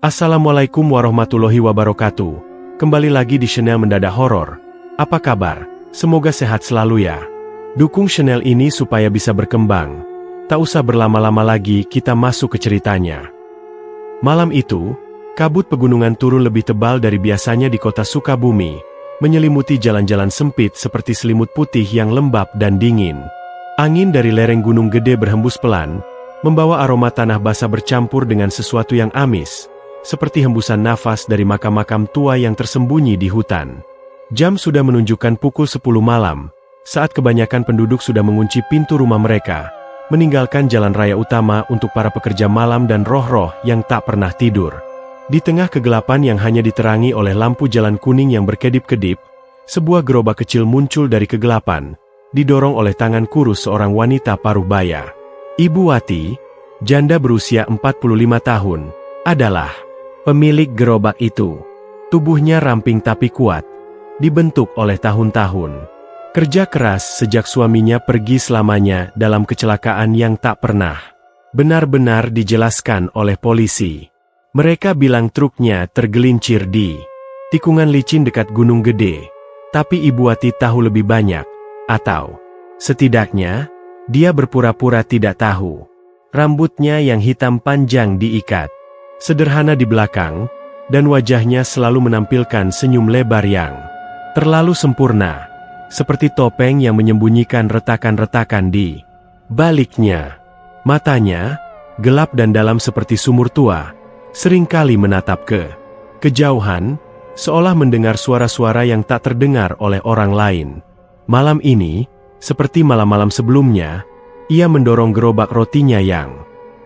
Assalamualaikum warahmatullahi wabarakatuh. Kembali lagi di channel Mendadak Horor. Apa kabar? Semoga sehat selalu ya. Dukung channel ini supaya bisa berkembang. Tak usah berlama-lama lagi, kita masuk ke ceritanya. Malam itu, kabut pegunungan turun lebih tebal dari biasanya di kota Sukabumi, menyelimuti jalan-jalan sempit seperti selimut putih yang lembab dan dingin. Angin dari lereng gunung gede berhembus pelan, membawa aroma tanah basah bercampur dengan sesuatu yang amis, seperti hembusan nafas dari makam-makam tua yang tersembunyi di hutan. Jam sudah menunjukkan pukul 10 malam, saat kebanyakan penduduk sudah mengunci pintu rumah mereka, meninggalkan jalan raya utama untuk para pekerja malam dan roh-roh yang tak pernah tidur. Di tengah kegelapan yang hanya diterangi oleh lampu jalan kuning yang berkedip-kedip, sebuah gerobak kecil muncul dari kegelapan, didorong oleh tangan kurus seorang wanita paruh baya. Ibu Wati, janda berusia 45 tahun, adalah pemilik gerobak itu. Tubuhnya ramping tapi kuat, dibentuk oleh tahun-tahun kerja keras sejak suaminya pergi selamanya dalam kecelakaan yang tak pernah benar-benar dijelaskan oleh polisi. Mereka bilang truknya tergelincir di tikungan licin dekat Gunung Gede, tapi Ibu Wati tahu lebih banyak, atau setidaknya dia berpura-pura tidak tahu. Rambutnya yang hitam panjang diikat sederhana di belakang, dan wajahnya selalu menampilkan senyum lebar yang terlalu sempurna, seperti topeng yang menyembunyikan retakan-retakan di baliknya. Matanya, gelap dan dalam seperti sumur tua, seringkali menatap ke kejauhan, seolah mendengar suara-suara yang tak terdengar oleh orang lain. Malam ini, seperti malam-malam sebelumnya, ia mendorong gerobak rotinya yang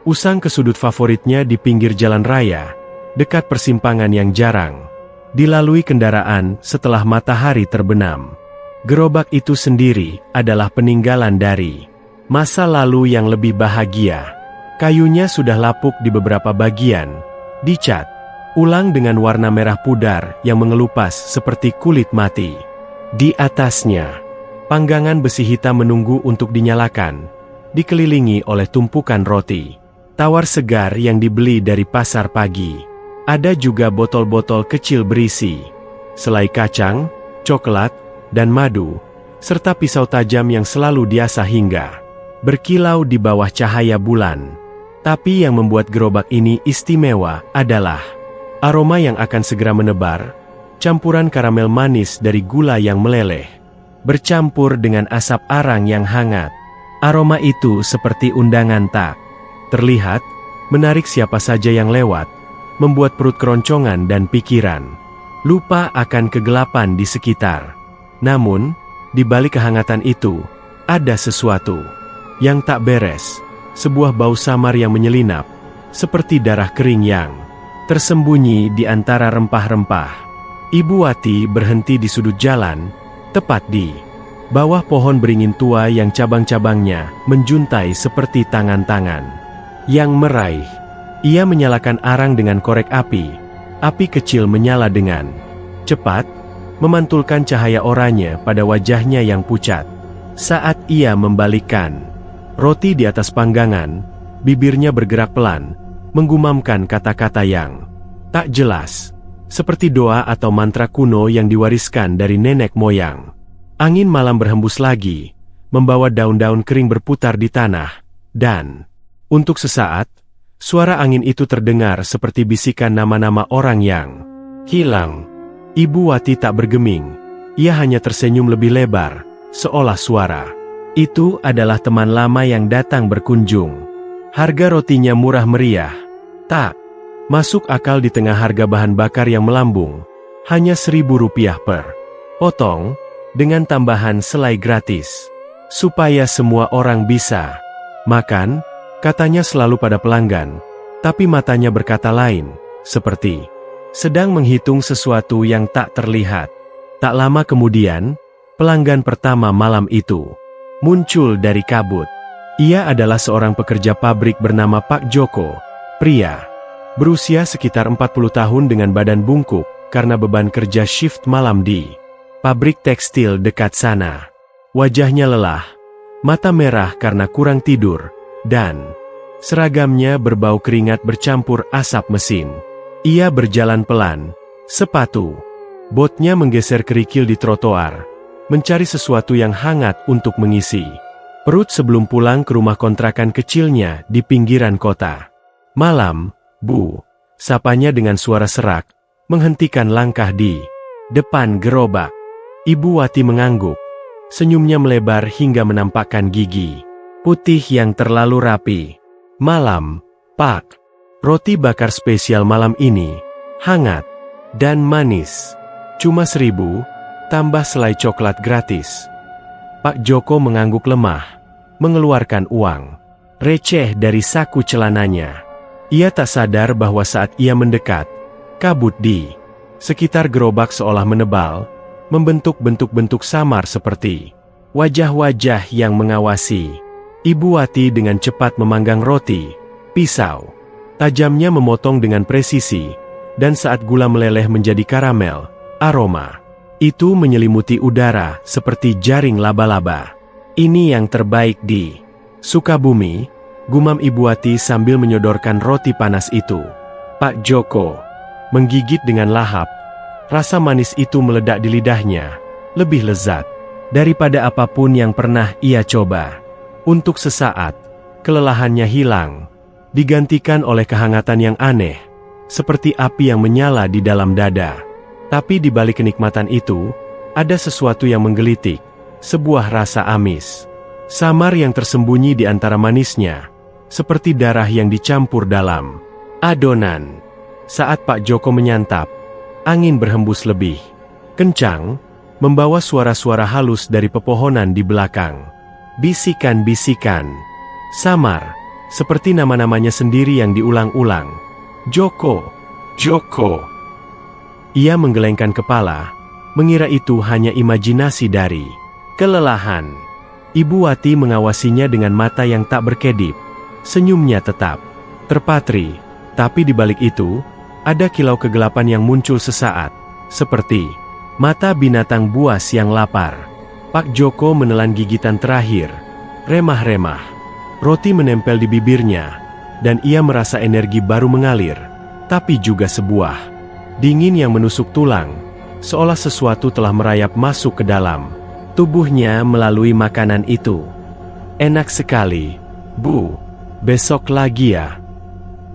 usang ke sudut favoritnya di pinggir jalan raya, dekat persimpangan yang jarang dilalui kendaraan setelah matahari terbenam. Gerobak itu sendiri adalah peninggalan dari masa lalu yang lebih bahagia. Kayunya sudah lapuk di beberapa bagian, dicat ulang dengan warna merah pudar yang mengelupas seperti kulit mati. Di atasnya, panggangan besi hitam menunggu untuk dinyalakan, dikelilingi oleh tumpukan roti tawar segar yang dibeli dari pasar pagi. Ada juga botol-botol kecil berisi selai kacang, coklat, dan madu, serta pisau tajam yang selalu diasah hingga berkilau di bawah cahaya bulan. Tapi yang membuat gerobak ini istimewa adalah aroma yang akan segera menebar, campuran karamel manis dari gula yang meleleh, bercampur dengan asap arang yang hangat. Aroma itu seperti undangan tak terlihat, menarik siapa saja yang lewat, membuat perut keroncongan dan pikiran lupa akan kegelapan di sekitar. Namun, di balik kehangatan itu, ada sesuatu yang tak beres, sebuah bau samar yang menyelinap, seperti darah kering yang tersembunyi di antara rempah-rempah. Ibu Wati berhenti di sudut jalan, tepat di bawah pohon beringin tua yang cabang-cabangnya menjuntai seperti tangan-tangan yang meraih. Ia menyalakan arang dengan korek api. Api kecil menyala dengan cepat, memantulkan cahaya oranye pada wajahnya yang pucat. Saat ia membalikkan roti di atas panggangan, bibirnya bergerak pelan, menggumamkan kata-kata yang tak jelas, seperti doa atau mantra kuno yang diwariskan dari nenek moyang. Angin malam berhembus lagi, membawa daun-daun kering berputar di tanah, dan untuk sesaat, suara angin itu terdengar seperti bisikan nama-nama orang yang hilang. Ibu Wati tak bergeming, ia hanya tersenyum lebih lebar, seolah suara itu adalah teman lama yang datang berkunjung. Harga rotinya murah meriah, tak masuk akal di tengah harga bahan bakar yang melambung, hanya Rp1.000 per potong, dengan tambahan selai gratis, supaya semua orang bisa makan. Katanya selalu pada pelanggan, tapi matanya berkata lain, seperti sedang menghitung sesuatu yang tak terlihat. Tak lama kemudian, pelanggan pertama malam itu muncul dari kabut. Ia adalah seorang pekerja pabrik bernama Pak Joko, pria berusia sekitar 40 tahun dengan badan bungkuk karena beban kerja shift malam di pabrik tekstil dekat sana. Wajahnya lelah, mata merah karena kurang tidur, dan seragamnya berbau keringat bercampur asap mesin. Ia berjalan pelan, sepatu botnya menggeser kerikil di trotoar, mencari sesuatu yang hangat untuk mengisi perut sebelum pulang ke rumah kontrakan kecilnya di pinggiran kota. "Malam, Bu," sapanya dengan suara serak, menghentikan langkah di depan gerobak. Ibu Wati mengangguk, senyumnya melebar hingga menampakkan gigi putih yang terlalu rapi. "Malam, Pak. Roti bakar spesial malam ini, hangat dan manis. Cuma 1.000, tambah selai coklat gratis." Pak Joko mengangguk lemah, mengeluarkan uang receh dari saku celananya. Ia tak sadar bahwa saat ia mendekat, kabut di sekitar gerobak seolah menebal, membentuk bentuk-bentuk samar seperti wajah-wajah yang mengawasi. Ibu Wati dengan cepat memanggang roti, pisau tajamnya memotong dengan presisi, dan saat gula meleleh menjadi karamel, aroma itu menyelimuti udara seperti jaring laba-laba. "Ini yang terbaik di Sukabumi," gumam Ibu Wati sambil menyodorkan roti panas itu. Pak Joko menggigit dengan lahap. Rasa manis itu meledak di lidahnya, lebih lezat daripada apapun yang pernah ia coba. Untuk sesaat, kelelahannya hilang, digantikan oleh kehangatan yang aneh, seperti api yang menyala di dalam dada. Tapi di balik kenikmatan itu, ada sesuatu yang menggelitik, sebuah rasa amis samar yang tersembunyi di antara manisnya, seperti darah yang dicampur dalam adonan. Saat Pak Joko menyantap, angin berhembus lebih kencang, membawa suara-suara halus dari pepohonan di belakang. Bisikan-bisikan samar, seperti nama-namanya sendiri yang diulang-ulang. "Joko, Joko." Ia menggelengkan kepala, mengira itu hanya imajinasi dari kelelahan. Ibu Wati mengawasinya dengan mata yang tak berkedip. Senyumnya tetap terpatri, tapi di balik itu, ada kilau kegelapan yang muncul sesaat, seperti mata binatang buas yang lapar. Pak Joko menelan gigitan terakhir, remah-remah. Roti menempel di bibirnya, dan ia merasa energi baru mengalir, tapi juga sebuah dingin yang menusuk tulang, seolah sesuatu telah merayap masuk ke dalam tubuhnya melalui makanan itu. "Enak sekali, Bu. Besok lagi ya,"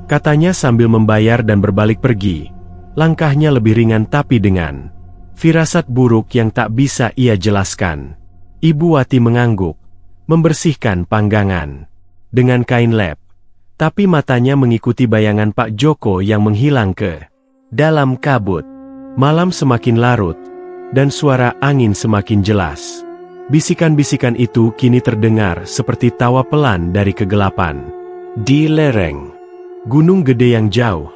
katanya sambil membayar dan berbalik pergi. Langkahnya lebih ringan tapi dengan firasat buruk yang tak bisa ia jelaskan. Ibu Wati mengangguk, membersihkan panggangan dengan kain lap, tapi matanya mengikuti bayangan Pak Joko yang menghilang ke dalam kabut. Malam semakin larut, dan suara angin semakin jelas. Bisikan-bisikan itu kini terdengar seperti tawa pelan dari kegelapan. Di lereng gunung gede yang jauh,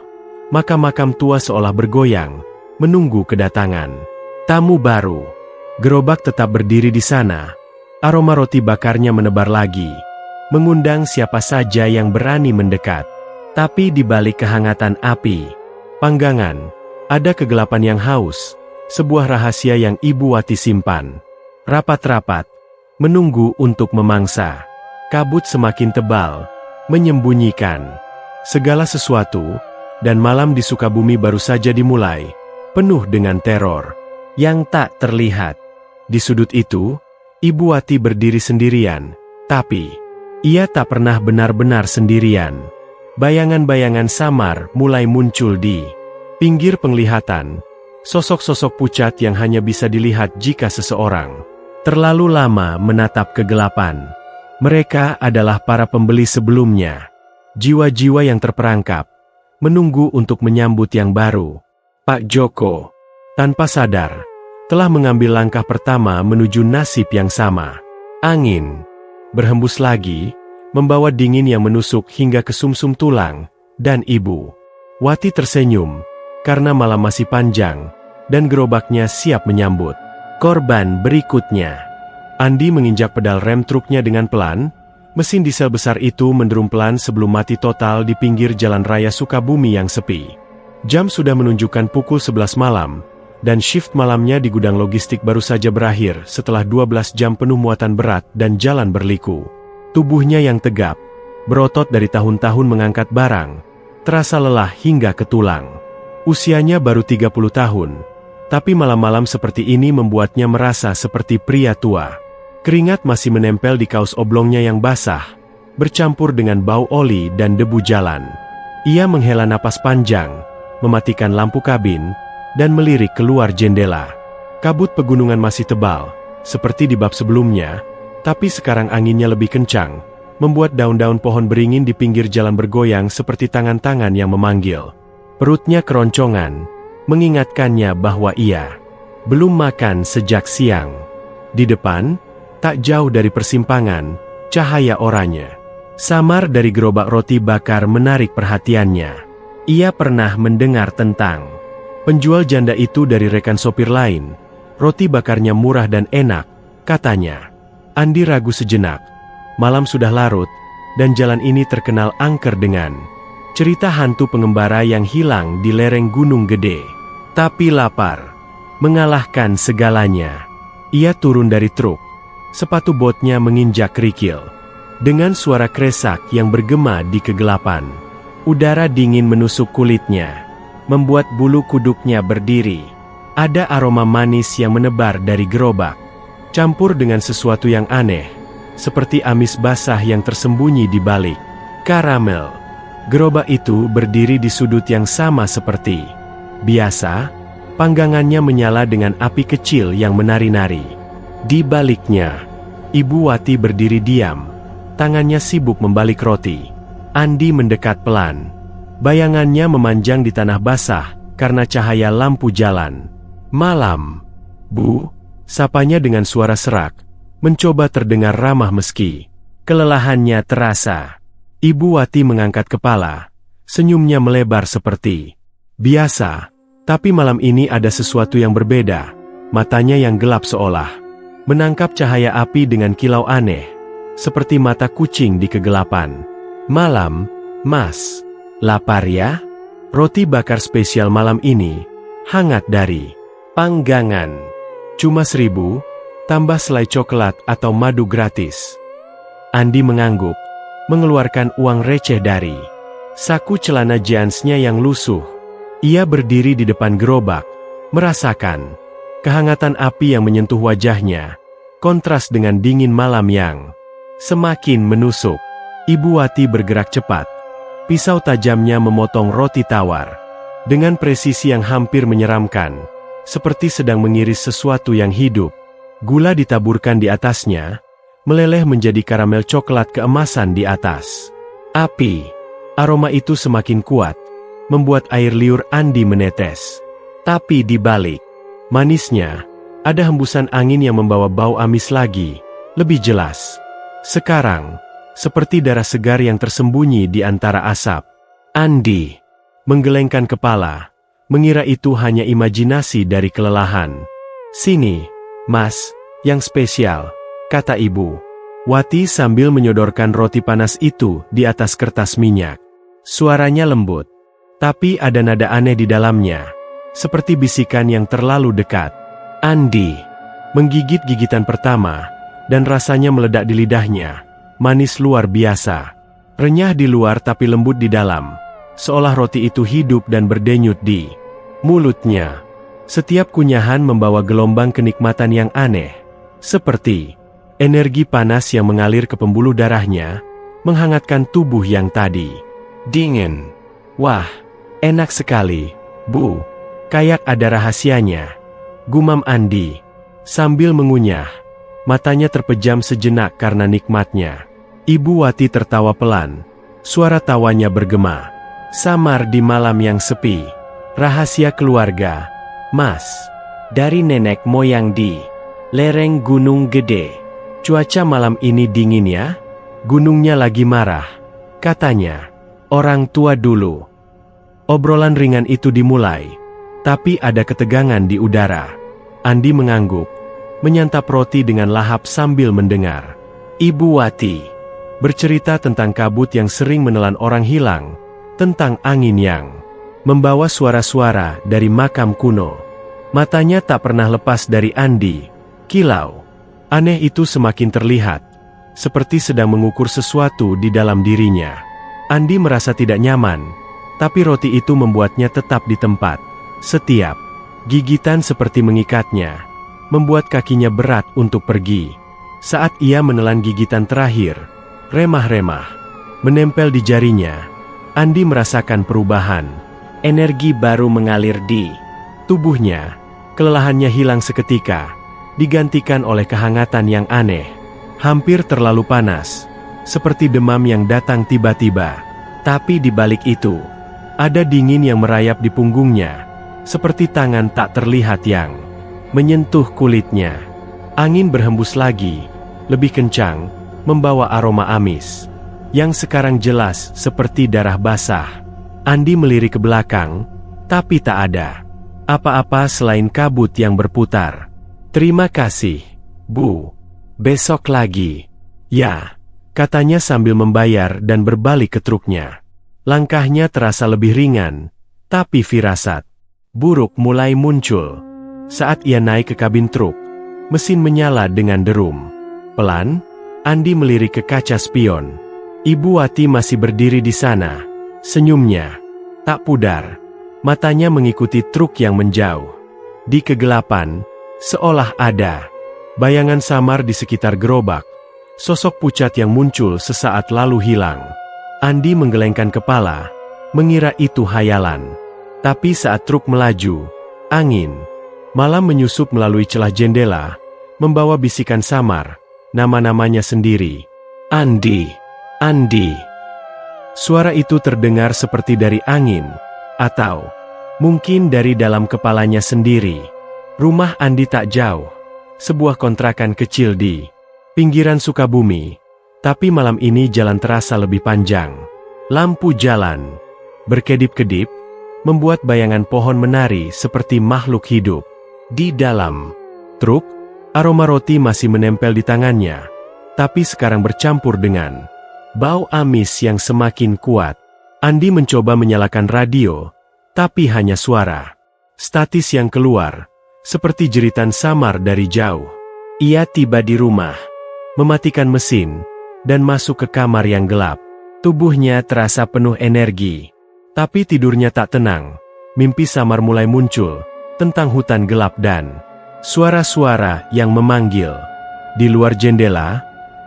makam-makam tua seolah bergoyang, menunggu kedatangan tamu baru. Gerobak tetap berdiri di sana. Aroma roti bakarnya menebar lagi, mengundang siapa saja yang berani mendekat. Tapi di balik kehangatan api panggangan, ada kegelapan yang haus, sebuah rahasia yang Ibu Wati simpan rapat-rapat, menunggu untuk memangsa. Kabut semakin tebal, menyembunyikan segala sesuatu, dan malam di Sukabumi baru saja dimulai, penuh dengan teror yang tak terlihat. Di sudut itu, Ibu Wati berdiri sendirian, tapi ia tak pernah benar-benar sendirian. Bayangan-bayangan samar mulai muncul di pinggir penglihatan, sosok-sosok pucat yang hanya bisa dilihat jika seseorang terlalu lama menatap kegelapan. Mereka adalah para pembeli sebelumnya, jiwa-jiwa yang terperangkap, menunggu untuk menyambut yang baru. Pak Joko, tanpa sadar, telah mengambil langkah pertama menuju nasib yang sama. Angin berhembus lagi, membawa dingin yang menusuk hingga ke sumsum tulang, dan Ibu Wati tersenyum, karena malam masih panjang, dan gerobaknya siap menyambut korban berikutnya. Andi menginjak pedal rem truknya dengan pelan, mesin diesel besar itu menderum pelan sebelum mati total di pinggir jalan raya Sukabumi yang sepi. Jam sudah menunjukkan pukul 11 malam, dan shift malamnya di gudang logistik baru saja berakhir setelah 12 jam penuh muatan berat dan jalan berliku. Tubuhnya yang tegap, berotot dari tahun-tahun mengangkat barang, terasa lelah hingga ke tulang. Usianya baru 30 tahun, tapi malam-malam seperti ini membuatnya merasa seperti pria tua. Keringat masih menempel di kaos oblongnya yang basah, bercampur dengan bau oli dan debu jalan. Ia menghela napas panjang, mematikan lampu kabin, dan melirik keluar jendela. Kabut pegunungan masih tebal, seperti di bab sebelumnya, tapi sekarang anginnya lebih kencang, membuat daun-daun pohon beringin di pinggir jalan bergoyang seperti tangan-tangan yang memanggil. Perutnya keroncongan, mengingatkannya bahwa ia belum makan sejak siang. Di depan, tak jauh dari persimpangan, cahaya oranye samar dari gerobak roti bakar menarik perhatiannya. Ia pernah mendengar tentang penjual janda itu dari rekan sopir lain. Roti bakarnya murah dan enak, katanya. Andi ragu sejenak. Malam sudah larut, dan jalan ini terkenal angker dengan cerita hantu pengembara yang hilang di lereng gunung gede. Tapi lapar mengalahkan segalanya. Ia turun dari truk. Sepatu botnya menginjak kerikil. Dengan suara kresak yang bergema di kegelapan. Udara dingin menusuk kulitnya, membuat bulu kuduknya berdiri. Ada aroma manis yang menebar dari gerobak, campur dengan sesuatu yang aneh, seperti amis basah yang tersembunyi di balik karamel. Gerobak itu berdiri di sudut yang sama seperti biasa, panggangannya menyala dengan api kecil yang menari-nari. Di baliknya, Ibu Wati berdiri diam, tangannya sibuk membalik roti. Andi mendekat pelan. Bayangannya memanjang di tanah basah karena cahaya lampu jalan. Malam, Bu, sapanya dengan suara serak, mencoba terdengar ramah meski kelelahannya terasa. Ibu Wati mengangkat kepala, senyumnya melebar seperti biasa, tapi malam ini ada sesuatu yang berbeda. Matanya yang gelap seolah menangkap cahaya api dengan kilau aneh, seperti mata kucing di kegelapan. Malam, Mas, lapar ya? Roti bakar spesial malam ini, hangat dari panggangan. Cuma 1.000, tambah selai coklat atau madu gratis. Andi mengangguk, mengeluarkan uang receh dari saku celana jeansnya yang lusuh. Ia berdiri di depan gerobak, merasakan kehangatan api yang menyentuh wajahnya, kontras dengan dingin malam yang semakin menusuk. Ibu Wati bergerak cepat. Pisau tajamnya memotong roti tawar dengan presisi yang hampir menyeramkan, seperti sedang mengiris sesuatu yang hidup. Gula ditaburkan di atasnya, meleleh menjadi karamel coklat keemasan di atas api. Aroma itu semakin kuat, membuat air liur Andi menetes. Tapi di balik manisnya, ada hembusan angin yang membawa bau amis lagi, lebih jelas. Sekarang, seperti darah segar yang tersembunyi di antara asap. Andi menggelengkan kepala, mengira itu hanya imajinasi dari kelelahan. "Sini, Mas, yang spesial," kata Ibu Wati sambil menyodorkan roti panas itu di atas kertas minyak. Suaranya lembut, tapi ada nada aneh di dalamnya, seperti bisikan yang terlalu dekat. Andi menggigit gigitan pertama, dan rasanya meledak di lidahnya. Manis luar biasa, renyah di luar tapi lembut di dalam, seolah roti itu hidup dan berdenyut di mulutnya. Setiap kunyahan membawa gelombang kenikmatan yang aneh, seperti energi panas yang mengalir ke pembuluh darahnya, menghangatkan tubuh yang tadi dingin. "Wah, enak sekali, Bu. Kayak ada rahasianya," gumam Andi sambil mengunyah. Matanya terpejam sejenak karena nikmatnya. Ibu Wati tertawa pelan. Suara tawanya bergema, samar di malam yang sepi. "Rahasia keluarga, Mas. Dari nenek moyang di lereng gunung gede. Cuaca malam ini dingin ya? Gunungnya lagi marah, katanya. Orang tua dulu." Obrolan ringan itu dimulai, tapi ada ketegangan di udara. Andi mengangguk, menyantap roti dengan lahap sambil mendengar Ibu Wati bercerita tentang kabut yang sering menelan orang hilang, tentang angin yang membawa suara-suara dari makam kuno. Matanya tak pernah lepas dari Andi. Kilau aneh itu semakin terlihat, seperti sedang mengukur sesuatu di dalam dirinya. Andi merasa tidak nyaman, Tapi roti itu membuatnya tetap di tempat. Setiap gigitan seperti mengikatnya, membuat kakinya berat untuk pergi. Saat ia menelan gigitan terakhir, remah-remah menempel di jarinya, Andi merasakan perubahan. Energi baru mengalir di tubuhnya. Kelelahannya hilang seketika, digantikan oleh kehangatan yang aneh. Hampir terlalu panas, seperti demam yang datang tiba-tiba. Tapi di balik itu, ada dingin yang merayap di punggungnya, seperti tangan tak terlihat yang menyentuh kulitnya. Angin berhembus lagi, lebih kencang, membawa aroma amis, yang sekarang jelas seperti darah basah. Andi melirik ke belakang, tapi tak ada apa-apa selain kabut yang berputar. "Terima kasih, Bu. Besok lagi." "Ya," katanya sambil membayar dan berbalik ke truknya. Langkahnya terasa lebih ringan, tapi firasat buruk mulai muncul. Saat ia naik ke kabin truk, mesin menyala dengan derum. Pelan, Andi melirik ke kaca spion. Ibu Wati masih berdiri di sana. Senyumnya tak pudar. Matanya mengikuti truk yang menjauh. Di kegelapan, seolah ada bayangan samar di sekitar gerobak. Sosok pucat yang muncul sesaat lalu hilang. Andi menggelengkan kepala, mengira itu hayalan. Tapi saat truk melaju, angin malam menyusup melalui celah jendela, membawa bisikan samar, nama-namanya sendiri. "Andi, Andi." Suara itu terdengar seperti dari angin, atau mungkin dari dalam kepalanya sendiri. Rumah Andi tak jauh, sebuah kontrakan kecil di pinggiran Sukabumi. Tapi malam ini jalan terasa lebih panjang. Lampu jalan berkedip-kedip, membuat bayangan pohon menari seperti makhluk hidup. Di dalam truk, aroma roti masih menempel di tangannya, tapi sekarang bercampur dengan bau amis yang semakin kuat. Andi mencoba menyalakan radio, tapi hanya suara statis yang keluar, seperti jeritan samar dari jauh. Ia tiba di rumah, mematikan mesin, dan masuk ke kamar yang gelap. Tubuhnya terasa penuh energi, tapi tidurnya tak tenang. Mimpi samar mulai muncul, tentang hutan gelap dan suara-suara yang memanggil. Di luar jendela,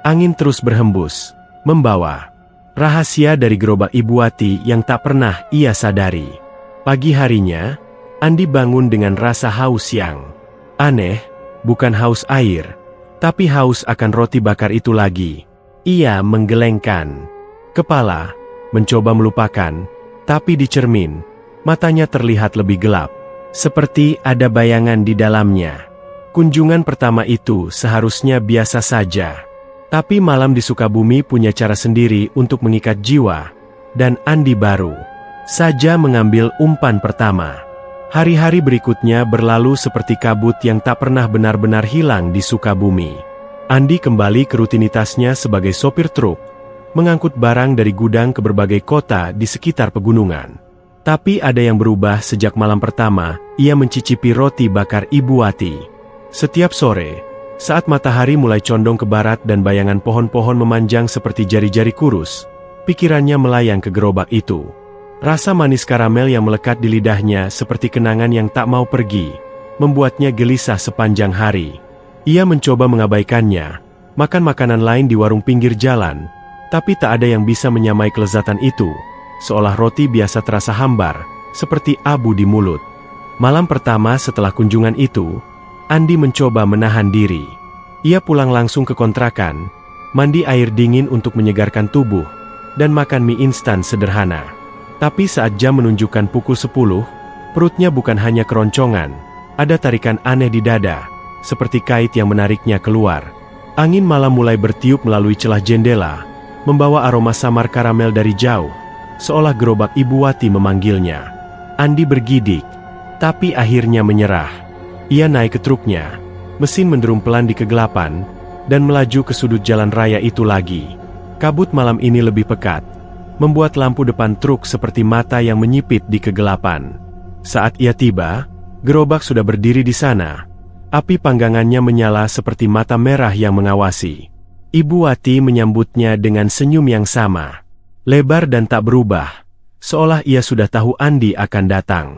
angin terus berhembus, membawa rahasia dari gerobak Ibu Wati yang tak pernah ia sadari. Pagi harinya, Andi bangun dengan rasa haus yang aneh, bukan haus air, tapi haus akan roti bakar itu lagi. Ia menggelengkan kepala, mencoba melupakan, tapi di cermin, matanya terlihat lebih gelap, seperti ada bayangan di dalamnya. Kunjungan pertama itu seharusnya biasa saja. Tapi malam di Sukabumi punya cara sendiri untuk mengikat jiwa, dan Andi baru saja mengambil umpan pertama. Hari-hari berikutnya berlalu seperti kabut yang tak pernah benar-benar hilang di Sukabumi. Andi kembali ke rutinitasnya sebagai sopir truk, mengangkut barang dari gudang ke berbagai kota di sekitar pegunungan. Tapi ada yang berubah sejak malam pertama, ia mencicipi roti bakar Ibu Wati. Setiap sore, saat matahari mulai condong ke barat dan bayangan pohon-pohon memanjang seperti jari-jari kurus, pikirannya melayang ke gerobak itu. Rasa manis karamel yang melekat di lidahnya seperti kenangan yang tak mau pergi, membuatnya gelisah sepanjang hari. Ia mencoba mengabaikannya, makan makanan lain di warung pinggir jalan, tapi tak ada yang bisa menyamai kelezatan itu, seolah roti biasa terasa hambar, seperti abu di mulut. Malam pertama setelah kunjungan itu, Andi mencoba menahan diri. Ia pulang langsung ke kontrakan, mandi air dingin untuk menyegarkan tubuh, dan makan mie instan sederhana. Tapi saat jam menunjukkan pukul 10, perutnya bukan hanya keroncongan, ada tarikan aneh di dada, seperti kait yang menariknya keluar. Angin malam mulai bertiup melalui celah jendela, membawa aroma samar karamel dari jauh, seolah gerobak Ibu Wati memanggilnya. Andi bergidik, tapi akhirnya menyerah. Ia naik ke truknya, mesin menderum pelan di kegelapan, dan melaju ke sudut jalan raya itu lagi. Kabut malam ini lebih pekat, membuat lampu depan truk seperti mata yang menyipit di kegelapan. Saat ia tiba, gerobak sudah berdiri di sana. Api panggangannya menyala seperti mata merah yang mengawasi. Ibu Wati menyambutnya dengan senyum yang sama, lebar dan tak berubah, seolah ia sudah tahu Andi akan datang.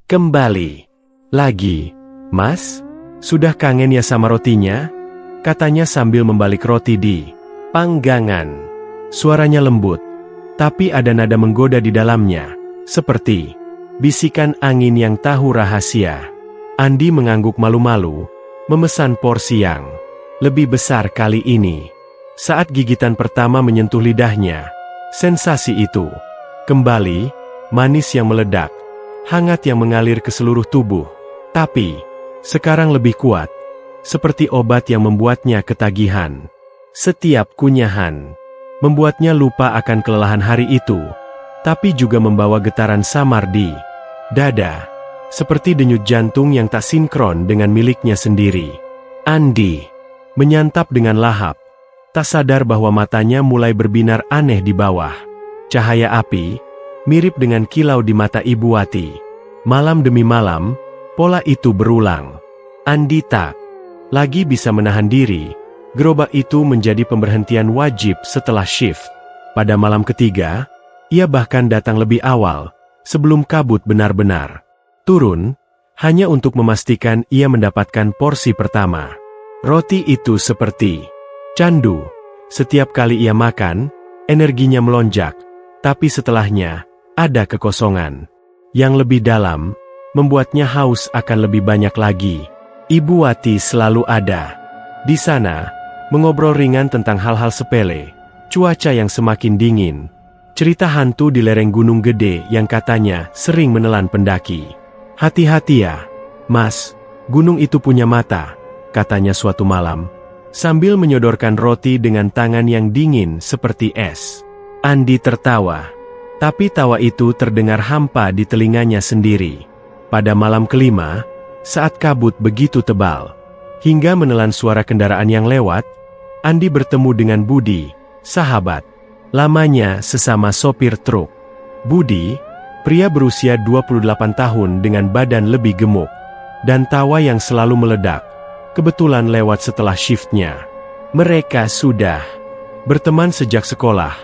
Kembali lagi, Mas? Sudah kangen ya sama rotinya? Katanya sambil membalik roti di panggangan. Suaranya lembut, tapi ada nada menggoda di dalamnya, seperti bisikan angin yang tahu rahasia. Andi mengangguk malu-malu, memesan porsi yang lebih besar kali ini. Saat gigitan pertama menyentuh lidahnya, sensasi itu kembali, manis yang meledak, hangat yang mengalir ke seluruh tubuh. Tapi, sekarang lebih kuat, seperti obat yang membuatnya ketagihan. Setiap kunyahan membuatnya lupa akan kelelahan hari itu, tapi juga membawa getaran samar di dada, seperti denyut jantung yang tak sinkron dengan miliknya sendiri. Andi menyantap dengan lahap, tak sadar bahwa matanya mulai berbinar aneh di bawah. Cahaya api, mirip dengan kilau di mata Ibu Wati. Malam demi malam, pola itu berulang. Andi tak lagi bisa menahan diri. Gerobak itu menjadi pemberhentian wajib setelah shift. Pada malam ketiga, ia bahkan datang lebih awal, sebelum kabut benar-benar turun, hanya untuk memastikan ia mendapatkan porsi pertama. Roti itu seperti candu. Setiap kali ia makan, energinya melonjak, tapi setelahnya, ada kekosongan yang lebih dalam, membuatnya haus akan lebih banyak lagi. Ibu Wati selalu ada di sana, mengobrol ringan tentang hal-hal sepele, cuaca yang semakin dingin, cerita hantu di lereng gunung gede yang katanya sering menelan pendaki. Hati-hati ya, Mas, gunung itu punya mata, katanya suatu malam, sambil menyodorkan roti dengan tangan yang dingin seperti es. Andi tertawa, tapi tawa itu terdengar hampa di telinganya sendiri. Pada malam kelima, saat kabut begitu tebal, hingga menelan suara kendaraan yang lewat, Andi bertemu dengan Budi, sahabat lamanya sesama sopir truk. Budi, pria berusia 28 tahun dengan badan lebih gemuk, dan tawa yang selalu meledak, kebetulan lewat setelah shiftnya. Mereka sudah berteman sejak sekolah,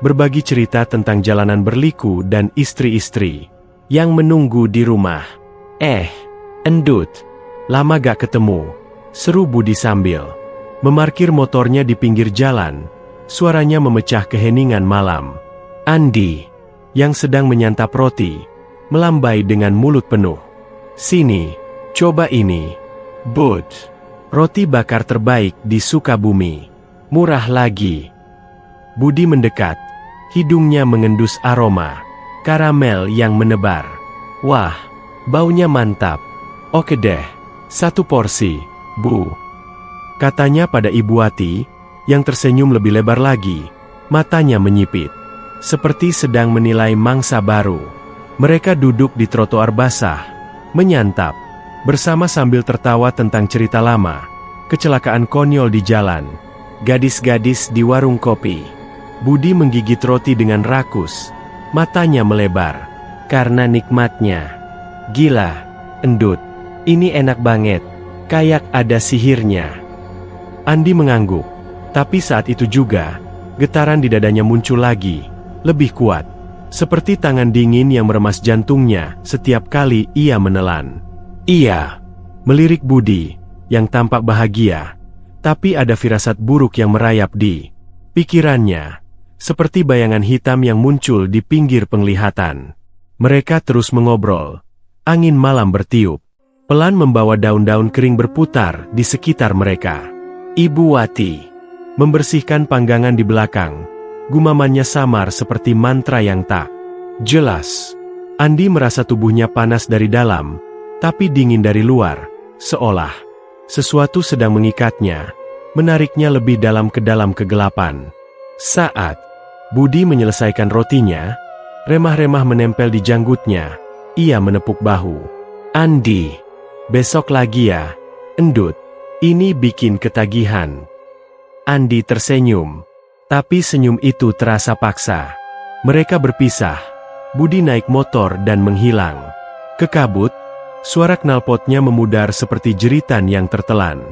berbagi cerita tentang jalanan berliku dan istri-istri yang menunggu di rumah. Endut, lama gak ketemu, seru Budi sambil memarkir motornya di pinggir jalan. Suaranya memecah keheningan malam. Andi, yang sedang menyantap roti, melambai dengan mulut penuh. Sini, coba ini, Bud. Roti bakar terbaik di Sukabumi. Murah lagi. Budi mendekat, hidungnya mengendus aroma karamel yang menebar. Wah, baunya mantap. Oke deh, satu porsi, Bu. Katanya pada Ibu Wati, yang tersenyum lebih lebar lagi, matanya menyipit, seperti sedang menilai mangsa baru. Mereka duduk di trotoar basah, menyantap, bersama sambil tertawa tentang cerita lama, kecelakaan konyol di jalan, gadis-gadis di warung kopi. Budi menggigit roti dengan rakus, matanya melebar, karena nikmatnya. Gila, Endut, ini enak banget, kayak ada sihirnya. Andi mengangguk, tapi saat itu juga, getaran di dadanya muncul lagi, lebih kuat, seperti tangan dingin yang meremas jantungnya setiap kali ia menelan. Iya, melirik Budi, yang tampak bahagia, tapi ada firasat buruk yang merayap di pikirannya, seperti bayangan hitam yang muncul di pinggir penglihatan. Mereka terus mengobrol, angin malam bertiup, pelan membawa daun-daun kering berputar di sekitar mereka. Ibu Wati membersihkan panggangan di belakang, gumamannya samar seperti mantra yang tak jelas. Andi merasa tubuhnya panas dari dalam, tapi dingin dari luar, seolah sesuatu sedang mengikatnya, menariknya lebih dalam ke dalam kegelapan. Saat Budi menyelesaikan rotinya, remah-remah menempel di janggutnya, ia menepuk bahu. Andi, besok lagi ya, Endut, ini bikin ketagihan. Andi tersenyum, tapi senyum itu terasa paksa. Mereka berpisah, Budi naik motor dan menghilang. Ke kabut, suara knalpotnya memudar seperti jeritan yang tertelan.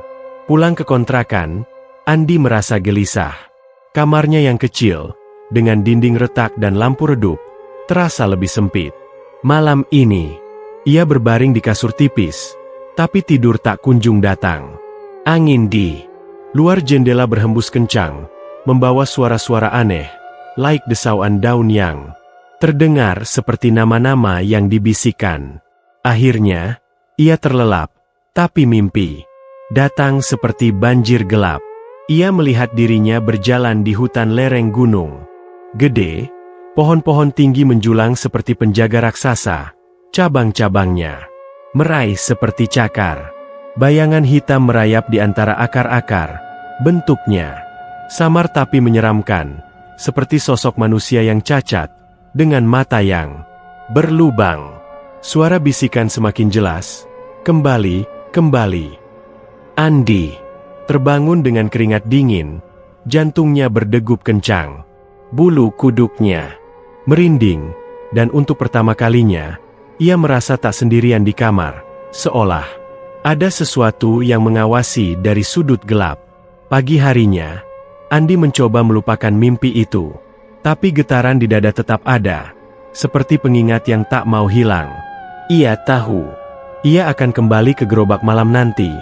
Pulang ke kontrakan, Andi merasa gelisah. Kamarnya yang kecil, dengan dinding retak dan lampu redup, terasa lebih sempit. Malam ini, ia berbaring di kasur tipis, tapi tidur tak kunjung datang. Angin di luar jendela berhembus kencang, membawa suara-suara aneh, like desauan daun yang terdengar seperti nama-nama yang dibisikkan. Akhirnya, ia terlelap, tapi mimpi datang seperti banjir gelap. Ia melihat dirinya berjalan di hutan lereng gunung gede, pohon-pohon tinggi menjulang seperti penjaga raksasa, cabang-cabangnya meraih seperti cakar. Bayangan hitam merayap di antara akar-akar, bentuknya samar tapi menyeramkan, seperti sosok manusia yang cacat, dengan mata yang berlubang. Suara bisikan semakin jelas, kembali, kembali. Andi terbangun dengan keringat dingin, jantungnya berdegup kencang. Bulu kuduknya merinding, dan untuk pertama kalinya, ia merasa tak sendirian di kamar, seolah ada sesuatu yang mengawasi dari sudut gelap. Pagi harinya, Andi mencoba melupakan mimpi itu, tapi getaran di dada tetap ada, seperti pengingat yang tak mau hilang. Ia tahu, ia akan kembali ke gerobak malam nanti,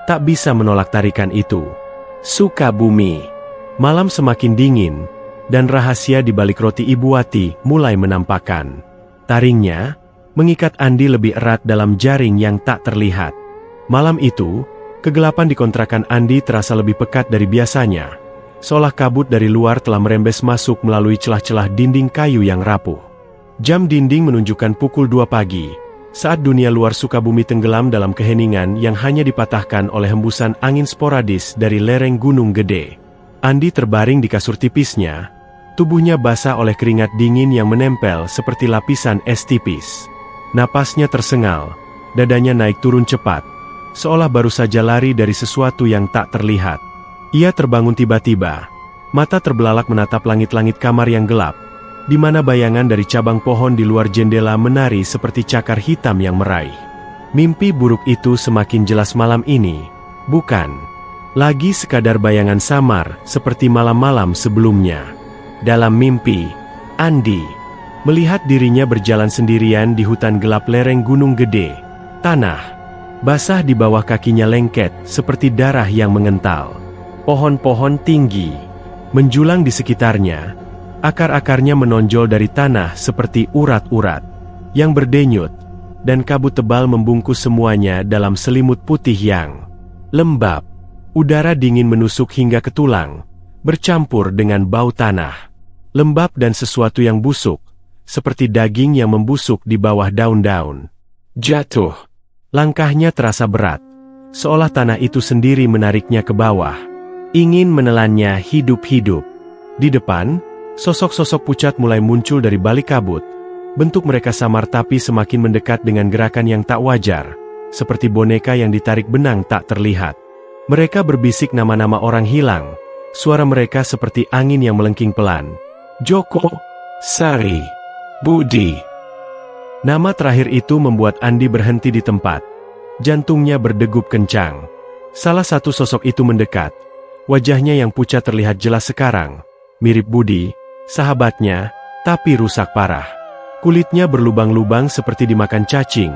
tak bisa menolak tarikan itu. Sukabumi. Malam semakin dingin, dan rahasia di balik roti Ibu Wati mulai menampakkan. Taringnya mengikat Andi lebih erat dalam jaring yang tak terlihat. Malam itu, kegelapan di kontrakan Andi terasa lebih pekat dari biasanya, seolah kabut dari luar telah merembes masuk melalui celah-celah dinding kayu yang rapuh. Jam dinding menunjukkan pukul 2 pagi, saat dunia luar Sukabumi tenggelam dalam keheningan yang hanya dipatahkan oleh hembusan angin sporadis dari lereng gunung gede. Andi terbaring di kasur tipisnya, tubuhnya basah oleh keringat dingin yang menempel seperti lapisan es tipis. Napasnya tersengal, dadanya naik turun cepat, seolah baru saja lari dari sesuatu yang tak terlihat. Ia terbangun tiba-tiba, mata terbelalak menatap langit-langit kamar yang gelap, di mana bayangan dari cabang pohon di luar jendela menari seperti cakar hitam yang meraih. Mimpi buruk itu semakin jelas malam ini, bukan lagi sekadar bayangan samar seperti malam-malam sebelumnya. Dalam mimpi, Andi melihat dirinya berjalan sendirian di hutan gelap lereng gunung gede. Tanah basah di bawah kakinya lengket seperti darah yang mengental. Pohon-pohon tinggi menjulang di sekitarnya, akar-akarnya menonjol dari tanah seperti urat-urat yang berdenyut, dan kabut tebal membungkus semuanya dalam selimut putih yang lembab. Udara dingin menusuk hingga ke tulang, bercampur dengan bau tanah lembab dan sesuatu yang busuk, seperti daging yang membusuk di bawah daun-daun. Jatuh. Langkahnya terasa berat, seolah tanah itu sendiri menariknya ke bawah, ingin menelannya hidup-hidup. Di depan, sosok-sosok pucat mulai muncul dari balik kabut. Bentuk mereka samar tapi semakin mendekat dengan gerakan yang tak wajar, seperti boneka yang ditarik benang tak terlihat. Mereka berbisik nama-nama orang hilang, suara mereka seperti angin yang melengking pelan. Joko, Sari, Budi. Nama terakhir itu membuat Andi berhenti di tempat. Jantungnya berdegup kencang. Salah satu sosok itu mendekat. Wajahnya yang pucat terlihat jelas sekarang. Mirip Budi, sahabatnya, tapi rusak parah. Kulitnya berlubang-lubang seperti dimakan cacing.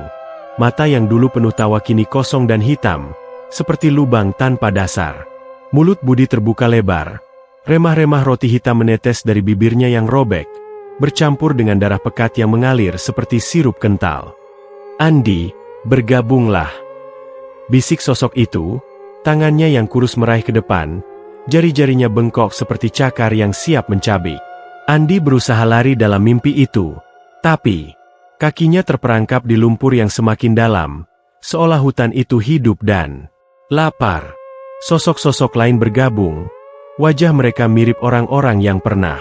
Mata yang dulu penuh tawa kini kosong dan hitam, seperti lubang tanpa dasar. Mulut Budi terbuka lebar. Remah-remah roti hitam menetes dari bibirnya yang robek, bercampur dengan darah pekat yang mengalir seperti sirup kental. Andi, bergabunglah. Bisik sosok itu, tangannya yang kurus meraih ke depan, jari-jarinya bengkok seperti cakar yang siap mencabik. Andi berusaha lari dalam mimpi itu, tapi kakinya terperangkap di lumpur yang semakin dalam, seolah hutan itu hidup dan lapar. Sosok-sosok lain bergabung, wajah mereka mirip orang-orang yang pernah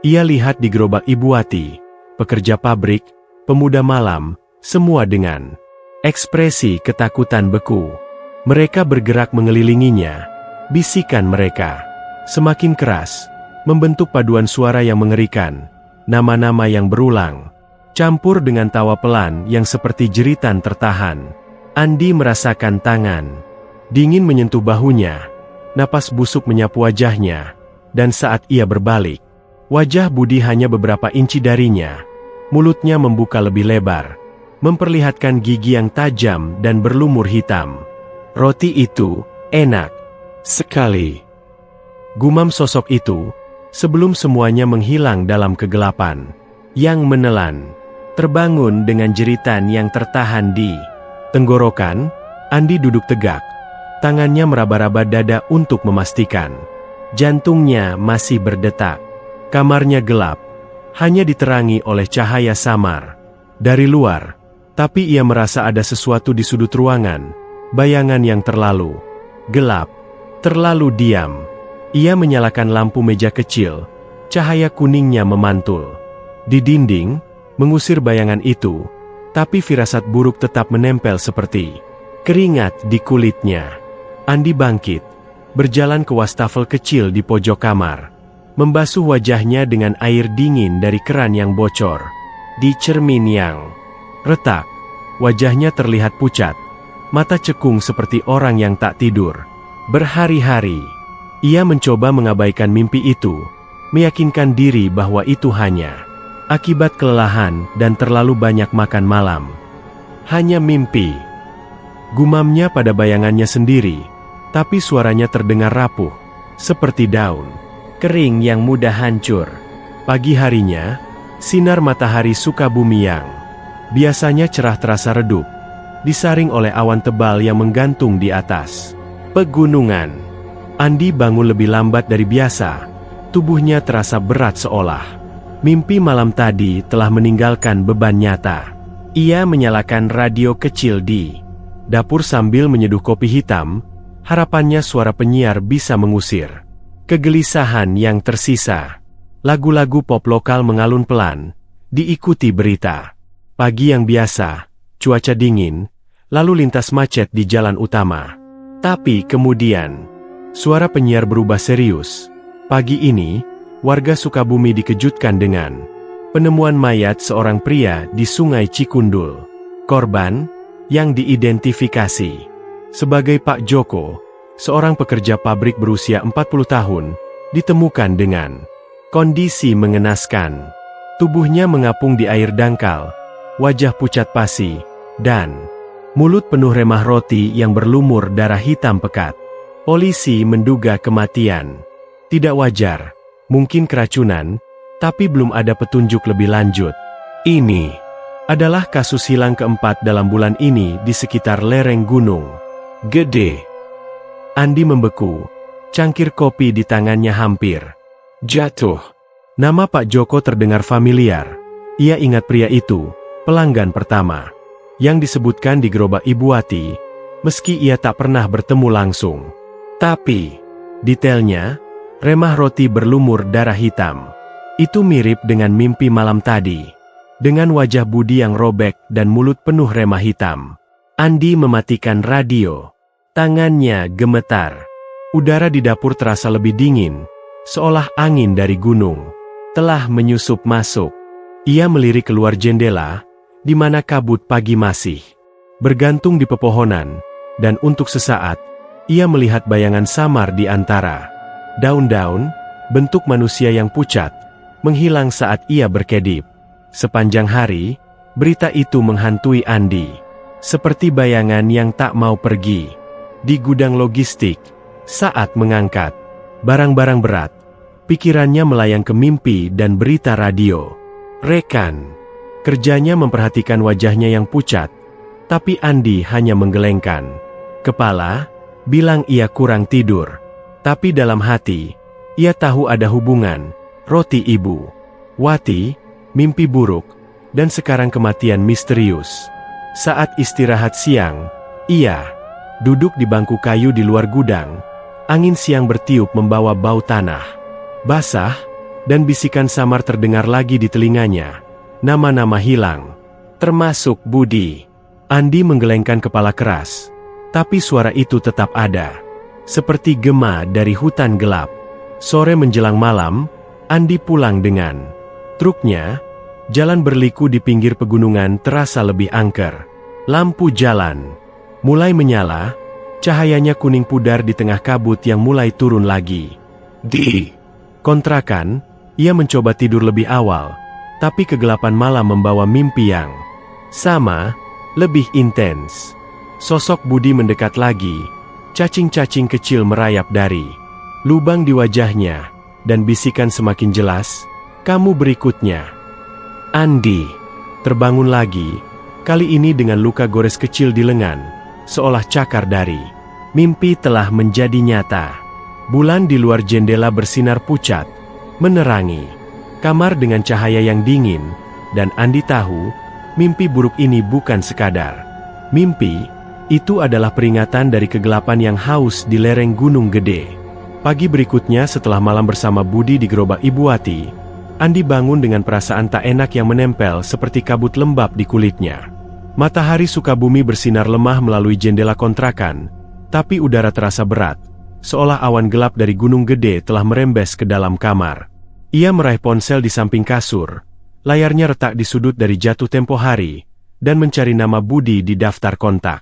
ia lihat di gerobak Ibu Wati, pekerja pabrik, pemuda malam, semua dengan ekspresi ketakutan beku. Mereka bergerak mengelilinginya, bisikan mereka semakin keras, membentuk paduan suara yang mengerikan, nama-nama yang berulang, campur dengan tawa pelan yang seperti jeritan tertahan. Andi merasakan tangan dingin menyentuh bahunya, napas busuk menyapu wajahnya, dan saat ia berbalik, wajah Budi hanya beberapa inci darinya, Mulutnya membuka lebih lebar, memperlihatkan gigi yang tajam dan berlumur hitam. Roti itu enak sekali. Gumam sosok itu, sebelum semuanya menghilang dalam kegelapan. Yang menelan, terbangun dengan jeritan yang tertahan di tenggorokan. Andi duduk tegak, tangannya meraba-raba dada untuk memastikan jantungnya masih berdetak. Kamarnya gelap, hanya diterangi oleh cahaya samar dari luar, tapi ia merasa ada sesuatu di sudut ruangan, bayangan yang terlalu gelap, terlalu diam. Ia menyalakan lampu meja kecil, cahaya kuningnya memantul di dinding, mengusir bayangan itu, tapi firasat buruk tetap menempel seperti keringat di kulitnya. Andi bangkit, berjalan ke wastafel kecil di pojok kamar, membasuh wajahnya dengan air dingin dari keran yang bocor. Di cermin yang retak, wajahnya terlihat pucat, mata cekung seperti orang yang tak tidur berhari-hari. Ia mencoba mengabaikan mimpi itu, meyakinkan diri bahwa itu hanya akibat kelelahan dan terlalu banyak makan malam. Hanya mimpi. Gumamnya pada bayangannya sendiri, tapi suaranya terdengar rapuh, seperti daun kering yang mudah hancur. Pagi harinya, sinar matahari Sukabumi yang biasanya cerah terasa redup, disaring oleh awan tebal yang menggantung di atas pegunungan. Andi bangun lebih lambat dari biasa, tubuhnya terasa berat seolah mimpi malam tadi telah meninggalkan beban nyata. Ia menyalakan radio kecil di dapur sambil menyeduh kopi hitam, harapannya suara penyiar bisa mengusir kegelisahan yang tersisa. Lagu-lagu pop lokal mengalun pelan, diikuti berita pagi yang biasa, cuaca dingin, lalu lintas macet di jalan utama. Tapi kemudian, suara penyiar berubah serius. Pagi ini, warga Sukabumi dikejutkan dengan penemuan mayat seorang pria di Sungai Cikundul. Korban yang diidentifikasi sebagai Pak Joko, seorang pekerja pabrik berusia 40 tahun, ditemukan dengan kondisi mengenaskan. Tubuhnya mengapung di air dangkal, wajah pucat pasi, dan mulut penuh remah roti yang berlumur darah hitam pekat. Polisi menduga kematian tidak wajar, mungkin keracunan, tapi belum ada petunjuk lebih lanjut. Ini adalah kasus hilang keempat dalam bulan ini di sekitar lereng Gunung Gede. Andi membeku, cangkir kopi di tangannya hampir jatuh. Nama Pak Joko terdengar familiar. Ia ingat pria itu, pelanggan pertama, yang disebutkan di gerobak Ibu Wati, meski ia tak pernah bertemu langsung. Tapi, detailnya, remah roti berlumur darah hitam. Itu mirip dengan mimpi malam tadi. Dengan wajah Budi yang robek dan mulut penuh remah hitam. Andi mematikan radio. Tangannya gemetar. Udara di dapur terasa lebih dingin, seolah angin dari gunung telah menyusup masuk. Ia melirik keluar jendela, di mana kabut pagi masih bergantung di pepohonan, dan untuk sesaat, ia melihat bayangan samar di antara daun-daun, bentuk manusia yang pucat, menghilang saat ia berkedip. Sepanjang hari, berita itu menghantui Andi, seperti bayangan yang tak mau pergi. Di gudang logistik, saat mengangkat barang-barang berat, pikirannya melayang ke mimpi dan berita radio. Rekan kerjanya memperhatikan wajahnya yang pucat, tapi Andi hanya menggelengkan kepala, bilang ia kurang tidur. Tapi dalam hati, ia tahu ada hubungan, roti Ibu Wati, mimpi buruk, dan sekarang kematian misterius. Saat istirahat siang, ia duduk di bangku kayu di luar gudang. Angin siang bertiup membawa bau tanah basah, dan bisikan samar terdengar lagi di telinganya. Nama-nama hilang, termasuk Budi. Andi menggelengkan kepala keras, tapi suara itu tetap ada, seperti gema dari hutan gelap. Sore menjelang malam, Andi pulang dengan truknya. Jalan berliku di pinggir pegunungan terasa lebih angker. Lampu jalan mulai menyala, cahayanya kuning pudar di tengah kabut yang mulai turun lagi. Di kontrakan, ia mencoba tidur lebih awal, Tapi kegelapan malam membawa mimpi yang sama, lebih intens. Sosok Budi mendekat lagi, cacing-cacing kecil merayap dari lubang di wajahnya, dan bisikan semakin jelas, "Kamu berikutnya." Andi terbangun lagi, kali ini dengan luka gores kecil di lengan, seolah cakar dari mimpi telah menjadi nyata. Bulan di luar jendela bersinar pucat, menerangi kamar dengan cahaya yang dingin, dan Andi tahu, mimpi buruk ini bukan sekadar mimpi, itu adalah peringatan dari kegelapan yang haus di lereng Gunung Gede. Pagi berikutnya setelah malam bersama Budi di gerobak Ibu Wati, Andi bangun dengan perasaan tak enak yang menempel seperti kabut lembab di kulitnya. Matahari Sukabumi bersinar lemah melalui jendela kontrakan, tapi udara terasa berat, seolah awan gelap dari Gunung Gede telah merembes ke dalam kamar. Ia meraih ponsel di samping kasur, layarnya retak di sudut dari jatuh tempo hari, dan mencari nama Budi di daftar kontak.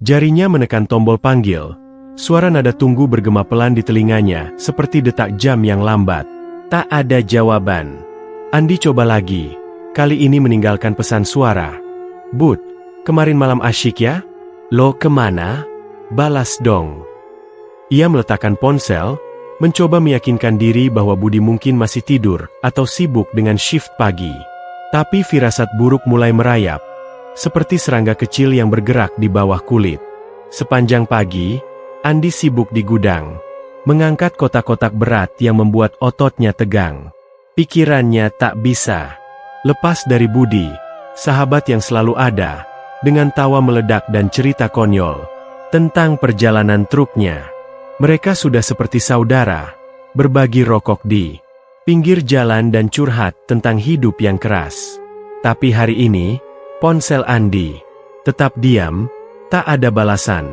Jarinya menekan tombol panggil, suara nada tunggu bergema pelan di telinganya, seperti detak jam yang lambat. Tak ada jawaban. Andi coba lagi, kali ini meninggalkan pesan suara. "Bud, kemarin malam asyik ya? Lo kemana? Balas dong." Ia meletakkan ponsel, mencoba meyakinkan diri bahwa Budi mungkin masih tidur atau sibuk dengan shift pagi. Tapi firasat buruk mulai merayap, seperti serangga kecil yang bergerak di bawah kulit. Sepanjang pagi, Andi sibuk di gudang, mengangkat kotak-kotak berat yang membuat ototnya tegang. Pikirannya tak bisa lepas dari Budi, sahabat yang selalu ada, dengan tawa meledak dan cerita konyol tentang perjalanan truknya. Mereka sudah seperti saudara, berbagi rokok di pinggir jalan dan curhat tentang hidup yang keras. Tapi hari ini, ponsel Andi tetap diam, tak ada balasan.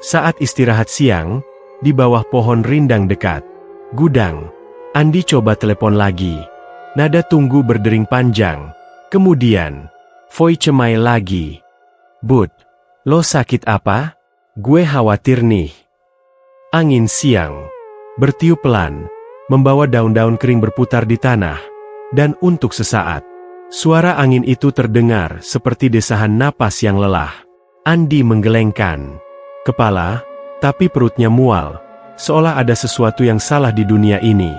Saat istirahat siang, di bawah pohon rindang dekat gudang, Andi coba telepon lagi. Nada tunggu berdering panjang, kemudian Voi cemai lagi. "Bud, lo sakit apa? Gue khawatir nih." Angin siang bertiup pelan, membawa daun-daun kering berputar di tanah, dan untuk sesaat, suara angin itu terdengar seperti desahan napas yang lelah. Andi menggelengkan kepala, tapi perutnya mual, seolah ada sesuatu yang salah di dunia ini.